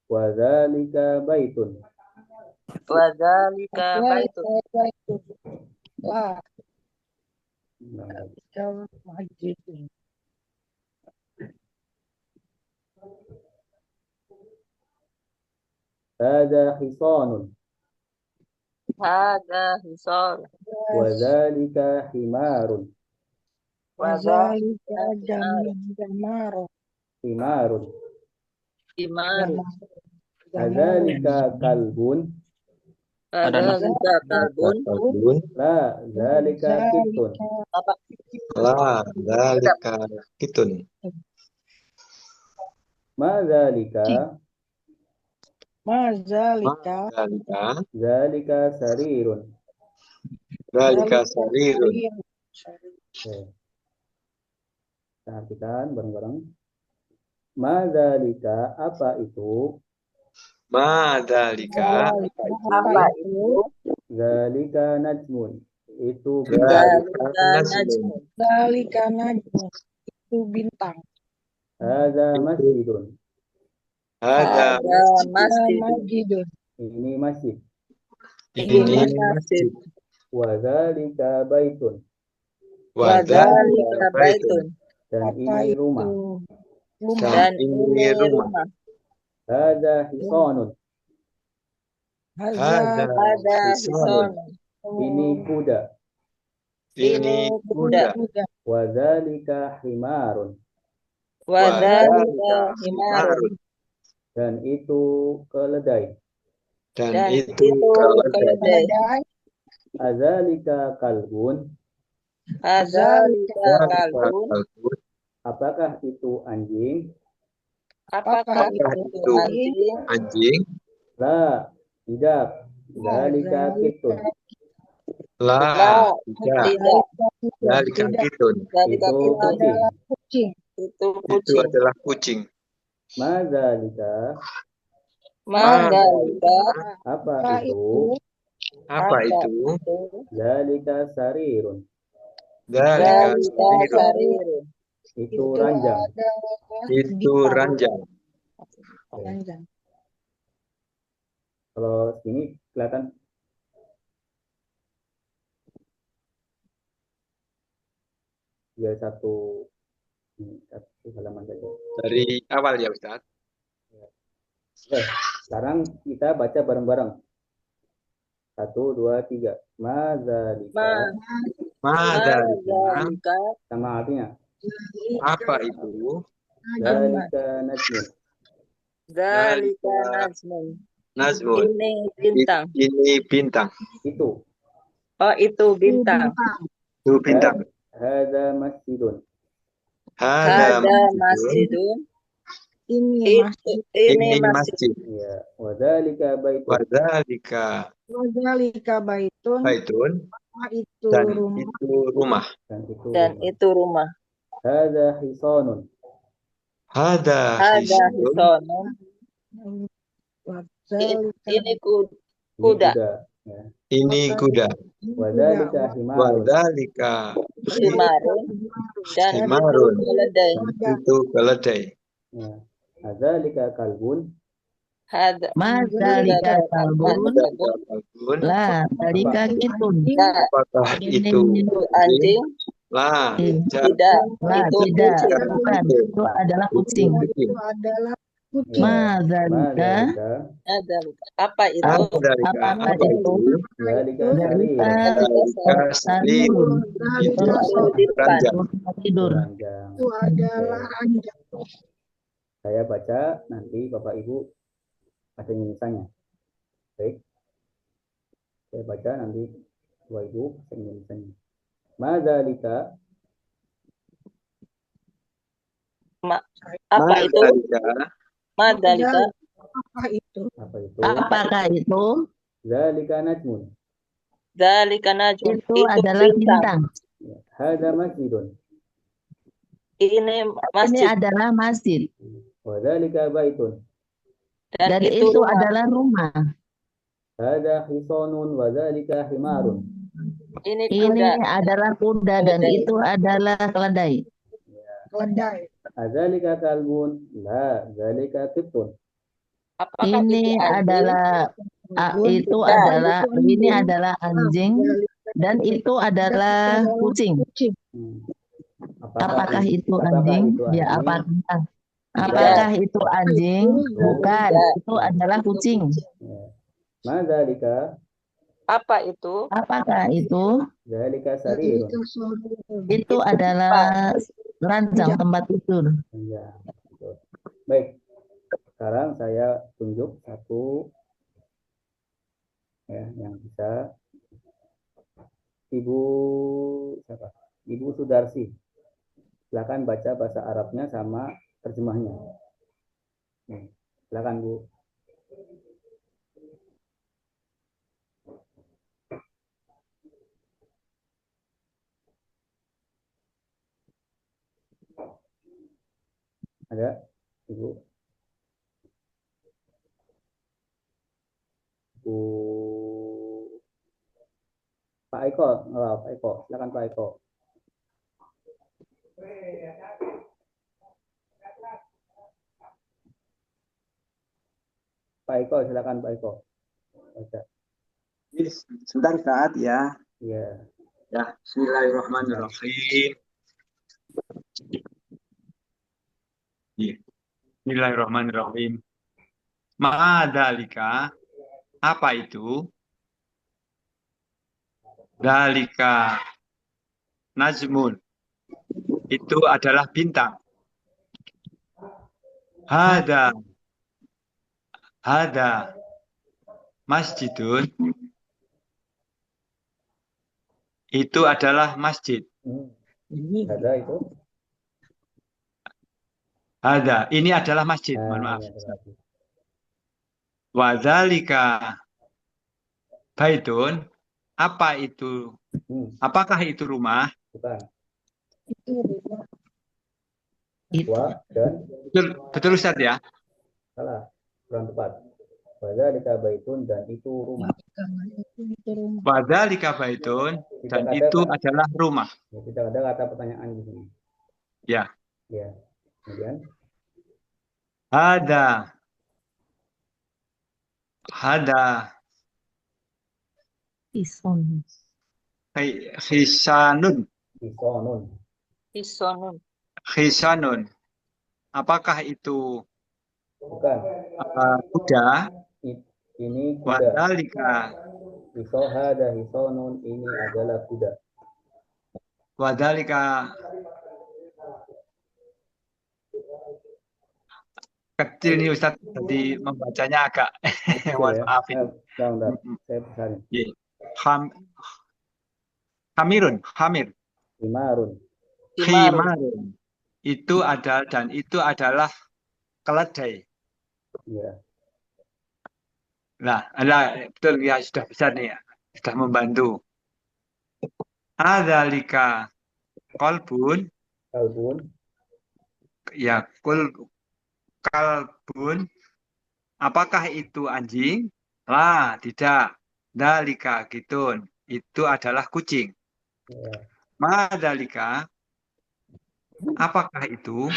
Wa zalika baitun. Wa zalika baitun. Nah, hadza hisanun. Hada hisar. Wa zalika himarun. Wa zalika Himarun. himar. Hadzalika kalbun. Hadzalika kalbun. La zalika kitun. Apa? La, zalika kitun. Ma zalika. Zalika. Zalika sarirun. Zalika sarirun. Oke. Kita artikan bareng-bareng. Madzalika, apa itu? Madzalika. Apa itu? Zalika najmun. Itu Dzalika Dzalika najmun. najmun. Dzalika najmun. Itu bintang. Hadza masjidun. Hadza Hadza masjid. Majidun. Ini masjid. Ini Ini masjid. masjid. Wa dzalika baitun. Wa Wadzalika dzalika baitun. Dan Apa ini itu? rumah. Rumah. Dan ini ini rumah. rumah. Hadza hisanun. Hadza Ada hisanun. hison. Ini kuda. Ini kuda. kuda. Wa dzalika himarun. Wadzalika himarun. Dan itu keledai. Dan Dan itu itu keledai. keledai. Keledai. Azalika kalbun. Hadzalika kalbun. Kalbun. Apakah itu anjing? Apakah Apakah itu itu anjing? anjing? La, tidak. Zalika kitun. La, La, tidak. tidak. Dzalika kitun. Dzalika Itu kitun. kucing. Kucing. Itu Itu kucing. adalah kucing. Mazalika, Mandalika. apa itu? Apa itu? Zalika sarirun. Dzalika Dzalika sarirun. Itu ranjang. itu ranjang. Ranjang. Kalau sini kelihatan ya satu halaman saja. Dari awal ya Ustaz. Oke, sekarang kita baca bareng-bareng. 1, 2, 3. Mazalika. Madzalika. Mandalika. Sama artinya. Apa itu? Zalika najmun. Dzalika najmun. Nazmun. Ini bintang. Ini bintang. Itu. Oh, itu bintang. Itu bintang. Hadza masjidun. Hadza Ada masjidun. Ini Ini masjid. masjid. Ya, wa dzalika baitun. Wadzalika Dzalika baitun. baitun. Apa itu Dan rumah? itu rumah. Dan itu rumah. Hadza hisanun. Hadza Ada hisun. hisonun. Dzalika Ini Ini kuda. Ya. Ini kuda. Wa dzalika himarun. Wadzalika Himarun. Dan itu himarun. keledai. Itu keledai. Ya. Hadzalika kalbun. Ada. Madzalika kalbun. Kalbun. La, dzalika kitun. Apakah itu Itu anjing. La, tidak. Tidak. La, Itu tidak. kucing. Bukan. Itu adalah kucing. itu adalah kucing. Madzalika. Madzalika. Ada. Apa itu? Dzalika Apa apa itu? itu? Dzalika Dzalika Dzalika sarirun. Itu ranjang. tidur. ranjang. Itu adalah ranjang. Saya baca, nanti Bapak Ibu ada tulisannya. Baik. Saya baca, nanti Bapak Ibu ada tulisannya. Madzalika. Apa itu? Madalika. Apa itu? Apa itu? Apakah itu? Dzalika najmun. Dzalika najmun. Itu adalah bintang. Ya. Hadza masjidun. Ini Ini masjid. adalah masjid. Wa dzalika baitun. Dan itu rumah. adalah rumah. Hadza hisanun wa dzalika himarun. Ini Ini kuda. adalah kuda dan Keledai. itu adalah keledai. Keledai. Adzalika kalbun. La, dzalika qitun. Apakah Ini itu anjing? adalah itu Kuda. adalah ini adalah anjing dan itu adalah kucing. Kucing. Hmm. Apakah itu anjing? Ya, apakah itu anjing? Bukan, Tidak. itu adalah kucing. Ya. Madzalika. Apa itu? Apakah itu? Dzalika sarirun. Itu adalah ranjang tempat tidur. Ya. Betul. Baik. Sekarang saya tunjuk satu ya yang bisa Ibu siapa? Ibu Sudarsi. Silakan baca bahasa Arabnya sama terjemahnya. Silakan Bu. Ada, Ibu? Bu Pak Eko, Pak Eko, silakan Pak Eko. Pak Eko, silakan Pak Eko. Baca. Sebentar saat ya. Iya. Ya, Bismillahirrahmanirrahim. Iya. Bismillahirrahmanirrahim. Ma'adalika, apa itu? Dalika najmun, itu adalah bintang. Hada masjidun, itu adalah masjid. Ada itu? Hada, ini adalah masjid. Mohon maaf. Wadzalika baitun, apa itu? Apakah itu rumah? Bukan. Itu rumah. Wa dan Betul Ustaz ya? salah, kurang tepat. Wadzalika baitun, dan itu rumah. Itu rumah. Wadzalika baitun, dan itu adalah rumah. Ya, tidak ada kata pertanyaan di sini. Ya. Ya. Kemudian Hada Ison. khisanun. Hisonun. Apakah itu bukan. kuda? Ini kuda. Wadzalika Hada hisonun, ini adalah kuda. Wadzalika kecil nih Ustaz, tadi membacanya agak mohon maaf ini. Bentar, saya pesanin. Hamir. Himarun. Itu adalah keledai. Iya. Nah, betul ya, sudah besar nih ya. Sudah membantu. Adzalika kalbun. Ya, kalbun. Apakah itu anjing? Lah, tidak. Dalika kitun. Itu adalah kucing. Ya. Madzalika, apakah itu?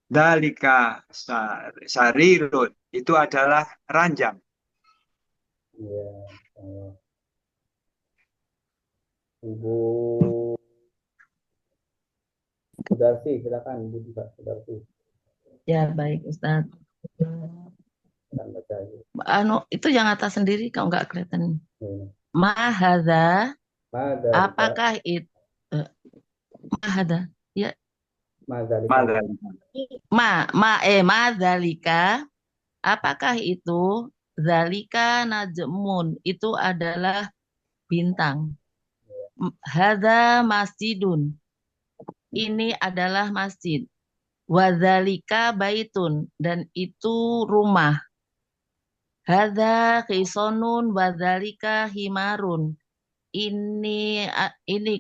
Dalika sarirun, itu adalah ranjang. Iya. Ibu Sudarsi, silakan Ibu Sudarsi. Ya, baik Ustaz. Baca aja. Itu yang atas sendiri kalau nggak kelihatan. Mahadza. Apakah itu mahadza? Ya. Madzalika. Apakah itu? Zalika najmun, itu adalah bintang. Hadza masjidun, ini adalah masjid. Wadzalika baitun, dan itu rumah. Hadza qisonun wadzalika himarun, ini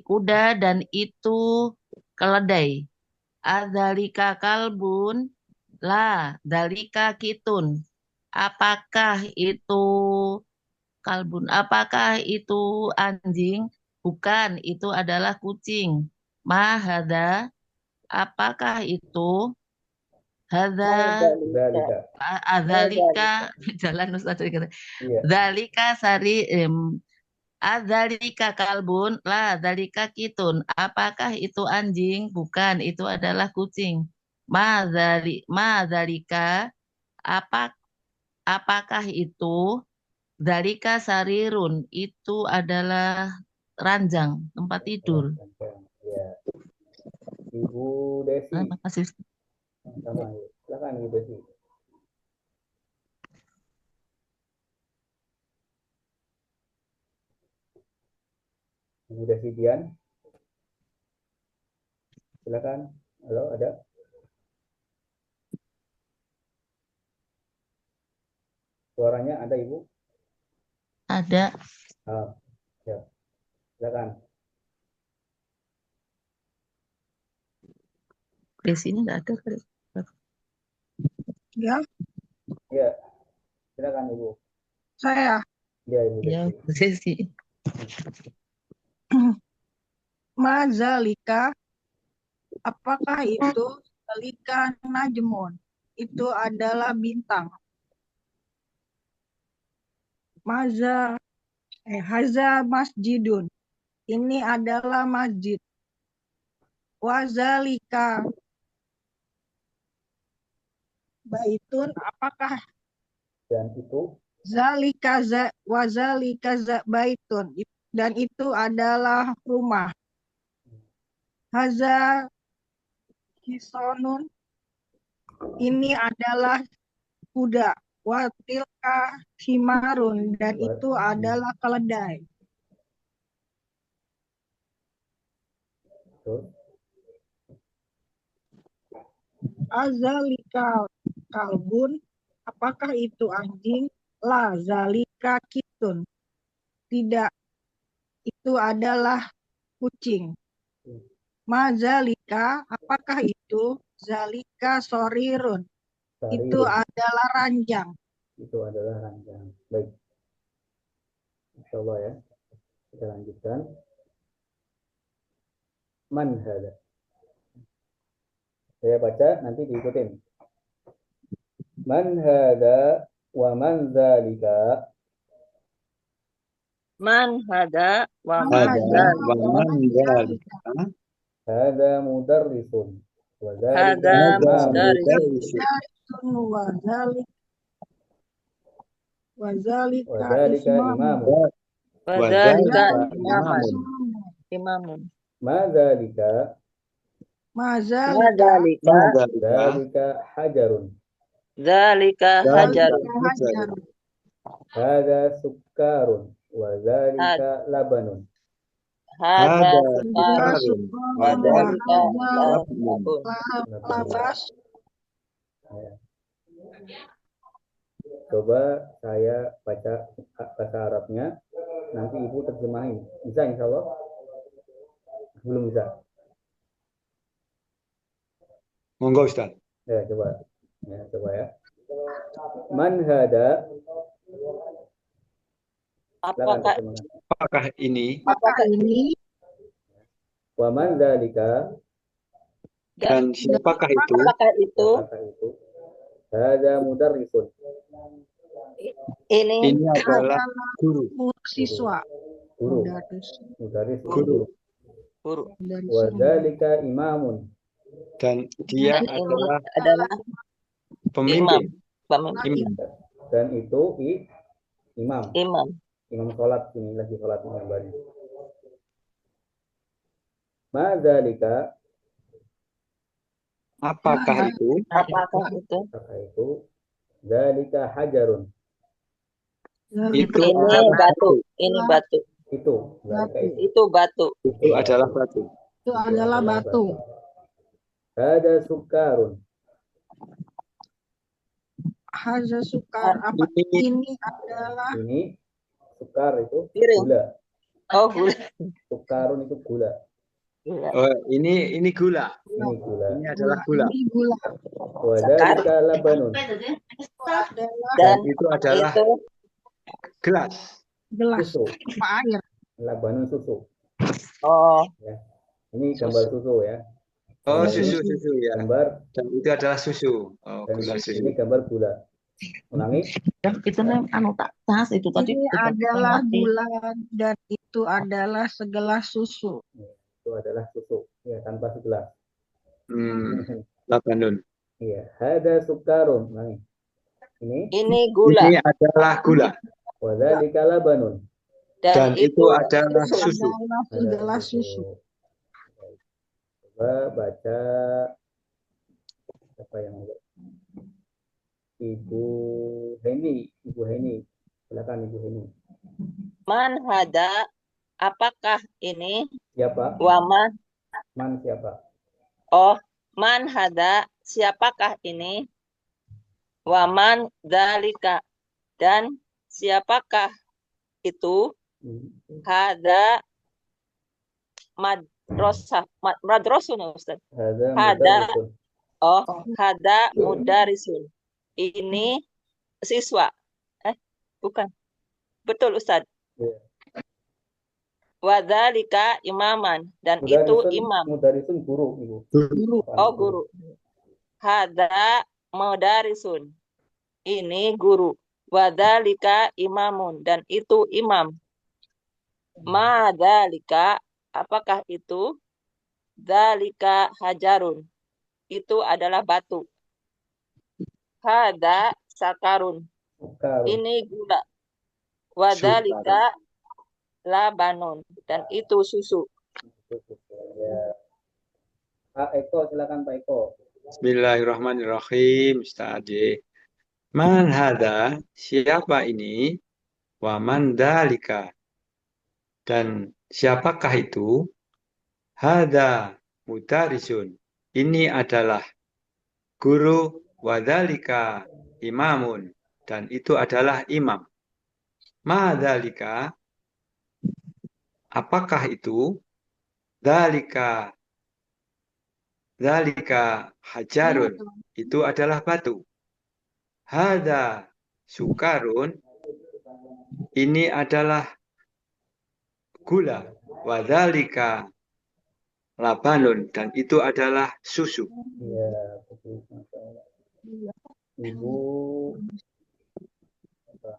kuda dan itu keledai. Adzalika kalbun, la dzalika kitun. Apakah itu kalbun? Apakah itu anjing? Bukan, itu adalah kucing. Mahada, apakah itu? Hadza adzalika jalan Ustaz. Dzalika adzalika kalbun, la dzalika kitun. Apakah itu anjing? Bukan, itu adalah kucing. Madzalika, apakah itu? Dzalika sarirun, itu adalah ranjang, tempat tidur. Ya. Ibu Desi. Terima kasih. Sama, silakan Ibu Desi. Ibu Desi Dian. Silakan. Halo, ada? Suaranya ada Ibu? Ada. Ya. Silakan. Di sini nggak ada. Ya, Ya, silakan Ibu. saya. Ya, Ibu Ya, Desi. Bu Sesi. Mazalika, apakah itu? Zalika najmun. Itu adalah bintang. Haza masjidun. Ini adalah masjid. Wazalika baitun, apakah Dan itu wazalika baitun, dan itu adalah rumah. Haza hisonun, ini adalah kuda. Watilka himarun, dan itu adalah keledai. betul. Azalika kalbun, apakah itu anjing? La zalika kitun, tidak, itu adalah kucing. Mazalika, apakah itu? Zalika sorirun, itu Sarirun. adalah ranjang. Itu adalah ranjang. Baik. Insya Allah ya. Kita lanjutkan. Man hada. Saya baca, nanti diikutin. Man hada wa man zalika. Man hada wa man Hada dzalika. wa man dzalika. Hada mudarrisun. Wa Hada zalika imamun. mudarrisun. Wazalika Wa zalika imamun. Wa Wa dzalika dzalika imaman. imamun. Imamun. Ma zalika. Ma Mazalika dzalika. Ma dzalika. Zalika hajarun. Dzalika hajarun. hajarun. Hada sukkarun. Wa zalika labanun. Hada Hada sukarun. sukarun. Wa Wa dzalika dzalika labun. Labas. Ya. Coba saya baca bahasa Arabnya, nanti Ibu terjemahin. Bisa insya Allah? Belum bisa. Monggo Ustaz. Ya, coba. Ya, coba ya. Man hada. Silakan Apakah terjemahkan. Apakah ini Apakah ini? Wa man dzalika. dan siapakah itu? apakah itu? Kata itu. Hada mudarrisun. Ini Ini adalah guru. Siswa. Guru. Mudarris. Mudarris Guru. guru. Wa dzalika imamun. Dan dia Dan ini adalah adalah pemimpin. pemimpin. Dan itu imam. Imam. Imam sholat ini lagi sholat gambarnya. Ma dzalika. Apakah itu? Apakah itu? Kata itu. Dzalika hajarun. Itu Ini adalah batu. Ini batu. Itu. Dzalika itu. Itu batu. Itu adalah batu. Itu adalah batu. Hada sukkarun. Haza sukar. Apa ini adalah Ini sukar itu Piring. gula. Oh, gula. Sukkarun itu gula. Gula. Oh, ini gula. Ini gula. Ini adalah gula. ini gula. Wa dzalika labanun. Adalah Dan Dan itu adalah itu gelas. gelas Susu. air. Labanun susu. oh Ini gambar susu ya. Oh, Gambar susu ya. Gambar Dan itu adalah susu. Oh, dan gula ini susu. gambar gula. Ulangi. Itu nih anu tak tas itu tadi. Ini bukan adalah mati. gula dan itu adalah segelas susu. Itu adalah susu. Ya, tanpa segelas. Labanun. Iya, hada sukkarun. Ulangi. Ini gula. Ini adalah gula. wa dzalika labanun. Dan itu adalah susu. Adalah segelas susu. Coba baca apa yang ada. Ibu Heni. Silakan Ibu Heni. Man hada. Apakah ini? Siapa? Waman. Man siapa? Oh, man hada. Siapakah ini? Waman dzalika. Dan siapakah itu? Hada madrasun ya Ustaz. Hada Hada. mudarrisun. Oh, hada mudarisun. ini siswa. Bukan. Betul, Ustadz. Ya. Wadzalika imaman. Dan itu imam. Mudarisun guru, Ibu. Guru. Oh, guru. Hada mudarisun. Ini guru. Wadzalika imamun. Dan itu imam. Madzalika, apakah itu? Dzalika hajarun. Itu adalah batu. Hada sakarun. Sekarang. Ini gula. Wadzalika labanun. Dan itu susu. Ya. Pak Eko, silakan Pak Eko. Bismillahirrahmanirrahim, Ustaz J. Man hada, siapa ini? Wa man dalika. Dan siapakah itu? Hada mudarisun. Ini adalah guru, wadalika imamun. Dan itu adalah imam. Madalika, apakah itu? Dalika hajarun. Itu adalah batu. Hada sukarun. Ini adalah gula. Wadalika labanun. Dan itu adalah susu. Ya, betul. Masya Allah. Ibu apa?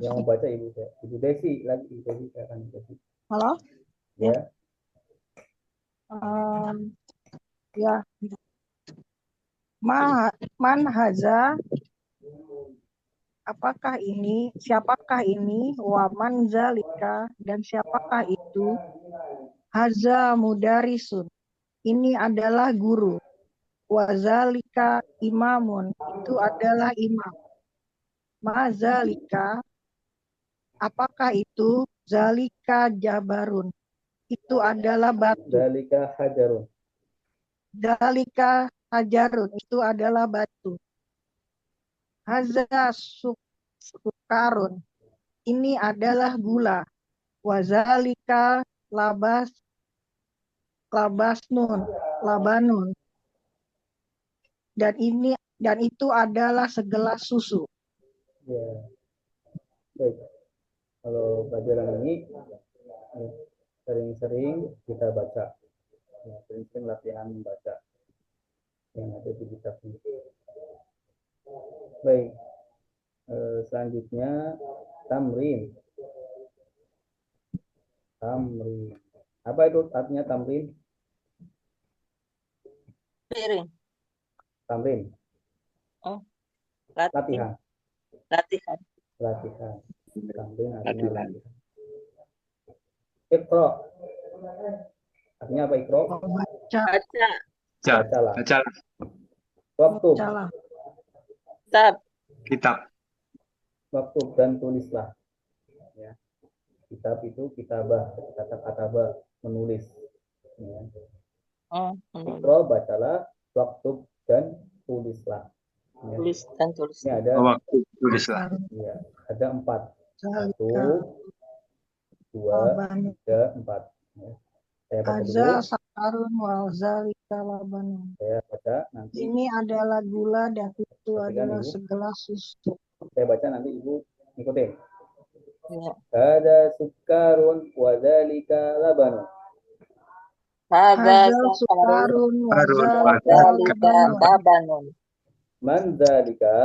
Yang membaca Ibu Desi lagi. Ibu Desi, silakan Desi. Halo? Ya. Ya. Man haza, apakah ini, siapakah ini, waman zalika, dan siapakah itu, haza mudarisun, ini adalah guru, wazalika imamun, itu adalah imam, mazalika, apakah itu, zalika jabarun, itu adalah batu, Dalika hajarun. dalika hajarun, itu adalah batu. Haza sukarun, ini adalah gula. Wazalika labanun. Dan itu adalah segelas susu. Ya. Baik. Kalau pelajaran ini sering-sering kita baca. Ya, sering-sering latihan membaca yang ada di kitab ini. Baik. Selanjutnya tamrin. Apa itu artinya tamrin? Piring. Tamrin. Oh, Latihan. latihan. Tamrin artinya latihan. Iqra. Artinya apa Iqra? Baca. Bacalah. Bacalah. Waktu. Bacalah. Kitab. Waktu dan tulislah. Ya. Kitab itu kitabah, kata-kata menulis. Ya. Iqra, bacalah, waktu dan tulislah. Ya. Tulis dan tulis. Ini ada Waktu tulislah. ya, ada 4. 1, Zalika 2, labanun. 3, 4. Ya. Saya baca Haza dulu. sakarun wazalika labanun. Saya baca nanti. Ini adalah gula dan itu Perhatikan, adalah Ibu. segelas susu. Saya baca nanti Ibu ikutin. Ya. Ada sukarun wa dzalika labanun. Hadza Haza sakarun sukarun wadzalika wazalika labanun. labanun. Man dzalika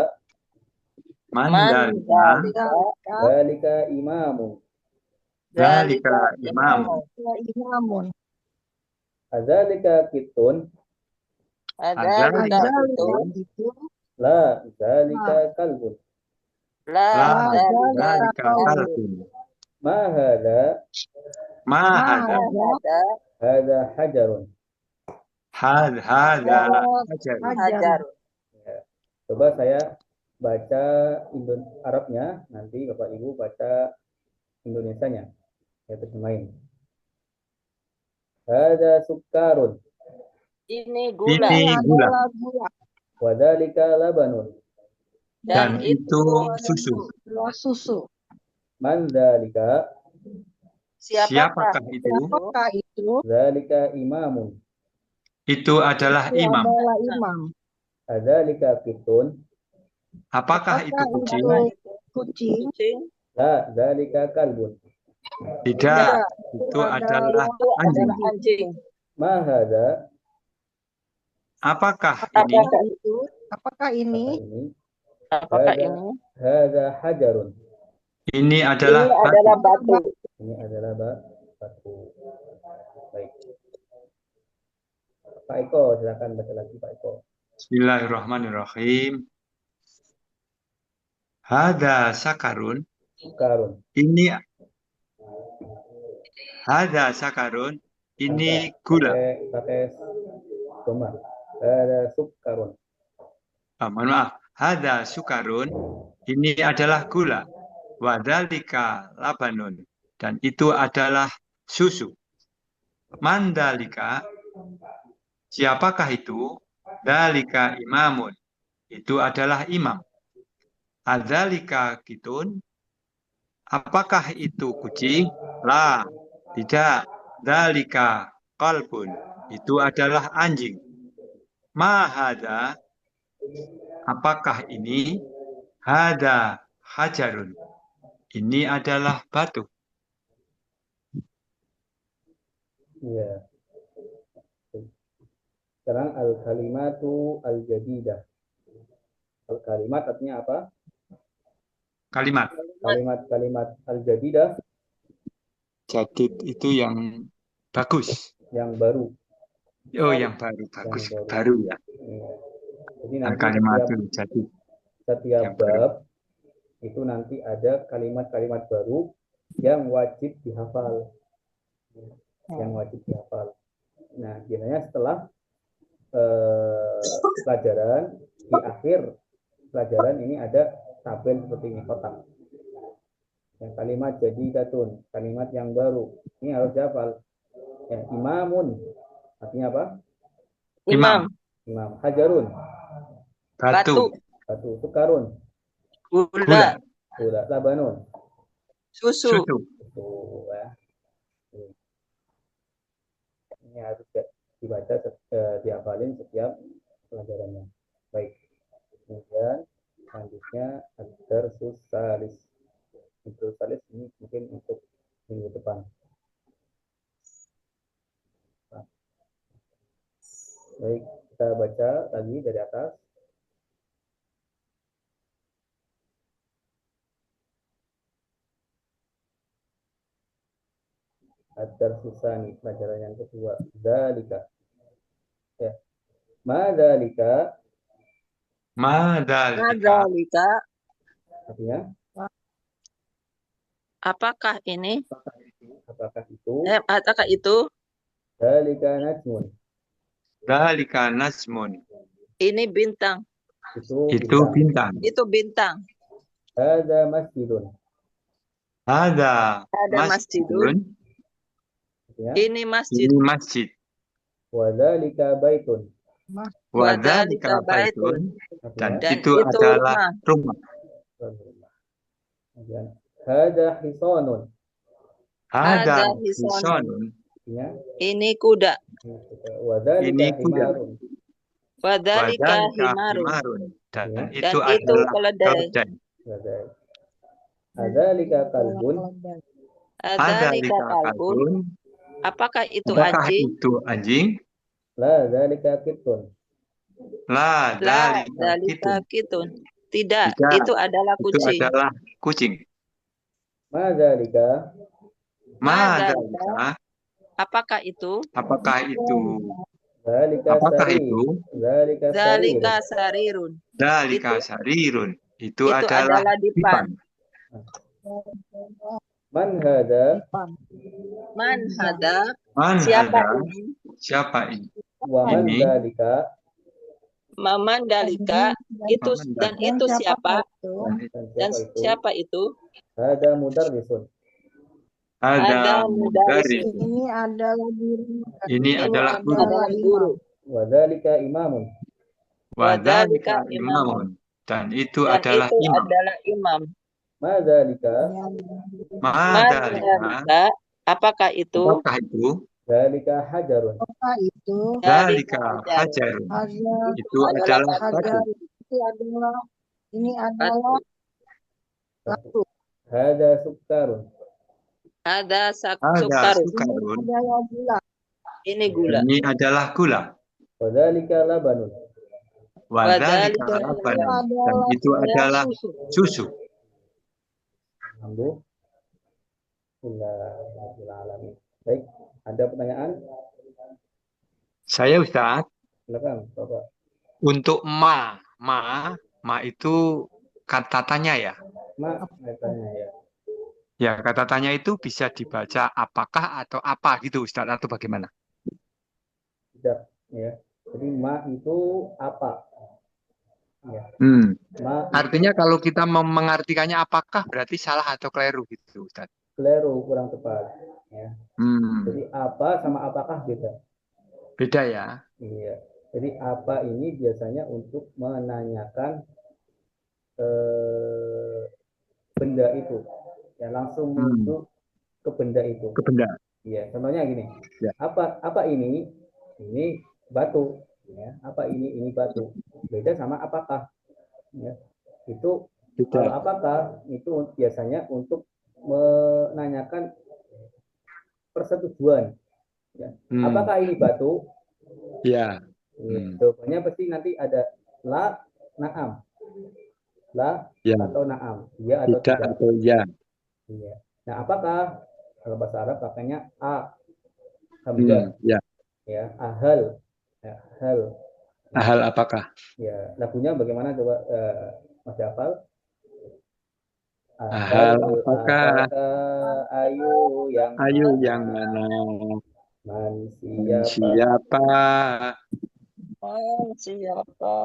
Mandalika. dzalika imamun. Dzalika imamun. Imamun. Adzalika kitun. Adzalika itu Itu La dzalika kalbun. la Dzalika dzalika kalbun. Ma hada Mahada. ada hada hajarun. Hada hajar. hajar. Coba saya baca Arabnya, nanti Bapak Ibu baca Indonesianya. Saya terjemahin. Hada sukarun Ini gula. Ini gula. adalah gula. wa dzalika labanun. Dan itu susu. Gula susu. Man dzalika Siapakah itu? Apakah itu? dzalika imamun. Itu adalah Itu imam. adalah imam. Adzalika kitun? Apakah itu Apakah kucing? itu kucing? Kucing La, dzalika kalbun. Tidak, Tidak, itu itu adalah itu anjing. adalah anjing. Ma hadza? Apakah ini? Apakah itu. Apakah ini? Apakah ini? apakah Hadza ini? hadza hajarun. Ini Ini adalah adalah batu. batu. Ini adalah batu. Baik. Pak Eko, silakan baca lagi Pak Eko. Bismillahirrahmanirrahim. Hada sakarun. Karun. Ini hada sakarun. Ini gula. Pakai doma. Ada sukarun. Mohon maaf. Hada sukarun. Ini adalah gula. Wadalika labanun. Dan itu adalah susu. Mandalika. Siapakah itu? Dalika imamun. Itu adalah imam. Adzalika kitun. Apakah itu kucing? La. Tidak. Dalika kalbun. Itu adalah anjing. Mahada. Apakah ini? Hada hajarun. Ini adalah batu. Iya. Sekarang al-kalimatu al-jadidah. Al-kalimat artinya apa? Kalimat. Kalimat-kalimat al-jadidah Jadid itu yang bagus. yang baru. Oh, yang baru. Bagus. Yang Baru ya. Iya. Jadi nanti Kalimatul jadid. setiap yang baru. bab itu nanti ada kalimat-kalimat baru yang wajib dihafal. Yang wajib dihafal. Nah, biasanya setelah pelajaran, di akhir pelajaran ini ada tabel seperti ini, kotak. Yang kalimat jadidatun, kalimat yang baru. Ini harus dihafal. Ya, imamun, artinya apa? Imam. Imam. Hajarun, Batu. batu. Sukarun, Gula. gula. Labanun. Susu. Susu. Tuh, ya. Ini harus dibaca, dihafalin setiap pelajarannya. Baik. Kemudian selanjutnya ad-darsus salis. Ad-darsus salis ini mungkin untuk minggu depan. Nah. Baik, kita baca lagi dari atas. Ad-darsus tsani, pelajaran yang kedua. Dzalika. Ya. Ma dzalika Madalika. Madzalika. artinya Apakah ini? apakah itu? Apakah itu? Dzalika najmun. Dalika nasmun. Ini bintang. Itu bintang. Itu bintang. Hadza masjidun. Ada masjidun. Ya. Ini masjid. Ini masjid. Wa dzalika baitun. Wadalika baitun. Dan Artinya, itu adalah rumah. kemudian hadza hisanun. Ada Ada hisanun. hisanun. Artinya, Ini kuda. wa dzalika Ini kuda. himarun. Wadalika Wadalika himarun. himarun. Dan Ya. itu Dan itu adalah keledai. keledai. Wa dzalika. Hadzalika kalbun. Adzalika Adalika kalbun. kalbun. Apakah itu Apakah anjing? itu anjing? La dzalika kitun. La La dalika dalika kitun. kitun. Tidak, Tidak. itu adalah Itu kucing. adalah kucing. Ma dzalika Madalika. Apakah itu? Apakah itu? dzalika Apakah sarir. itu? Dzalika sarir. Zalika sarirun. Dalika sarirun. Itu Itu adalah adalah dipan. Man hadza Man hada. Man Siapa ada? ini? Siapa ini? wa man Ini. dzalika Maman dalika. Itu dan itu siapa? Dan siapa itu? Hadza mudarrisun. Ada Ada mudaris. Ini adalah guru. Ini adalah guru. adalah guru. Wa dzalika imamun. Wadalika Wadhalika imamun. Dan itu Dan adalah itu imam. adalah imam. Ma dzalika Madalika. Madalika. Apakah itu? Apakah itu? Dzalika hajarun. Apakah itu Dzalika hajar. hajar. hajar? Itu adalah batu. Hajar itu adalah ini adalah batu. Hada sukkarun. Ada Ada sukar. Ini sukarun. adalah gula. Ini gula. Ini adalah gula. Wa dzalika labanun. Wadzalika Wadzalika labanun. Dan adalah itu adalah susu. susu. Alhamdulillah. Baik, ada pertanyaan? Saya Ustaz, Silakan, Bapak. untuk ma itu kata tanya ya. Ma, katanya ya. Ya, kata tanya itu bisa dibaca apakah atau apa gitu Ustaz, atau bagaimana? Tidak, ya. Jadi ma itu apa? Ya. Ma Artinya kalau kita mengartikannya apakah berarti salah atau keliru gitu Ustaz. keliru, kurang tepat. Ya. Hmm, Jadi apa sama apakah beda. beda ya. Iya. Jadi apa ini biasanya untuk menanyakan benda itu, ya langsung menuju ke benda itu. Ke benda. Iya. Contohnya gini. Ya. Apa ini? Ini batu. Ya. Apa ini batu. Beda sama apakah. Ya. Itu kalau Beda. apakah itu biasanya untuk menanyakan persetujuan. Ya. Apakah ini batu? Ya. Jawabannya pasti nanti ada la, na'am. La Ya. atau na'am. Ya atau Tidak tidak. atau ya. Iya. Nah, apakah kalau bahasa Arab pakainya a, hamzah. Ya. Ya, ahal. Ya, hal. Hal apakah? Ya, lagunya bagaimana coba Mas Jafal? Hal apakah? Ayu yang mana? Man Siapa? Siapa?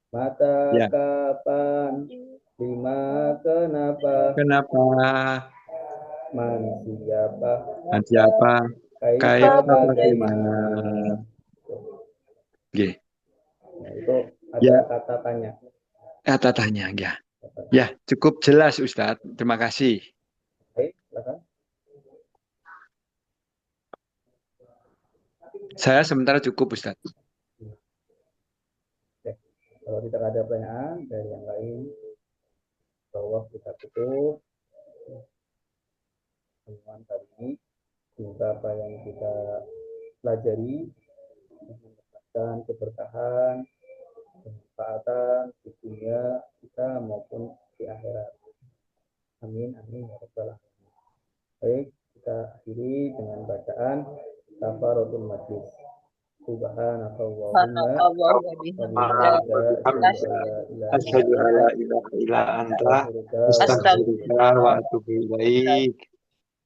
Mata Ya. kapan? Lima kenapa? Kenapa? Man siapa? Siapa? Kaifa bagaimana? Oke. Nah, itu ada Ya. kata tanya. Kata tanya ya. Ya, cukup jelas Ustadz. Terima kasih. Baik, silakan. Saya sementara cukup Ustadz. Kalau tidak ada pertanyaan dari yang lain, bahwa kita tutup pertemuan kali ini. Semoga apa yang kita pelajari mendapatkan keberkahan, kemanfaatan di dunia kita maupun di akhirat. Amin, amin ya rabbal alamin. Baik, kita akhiri dengan bacaan kafaratul majlis. Subhanakallahumma Asyhadu alla ilaha illa anta astaghfiruka wa atubu ilaik.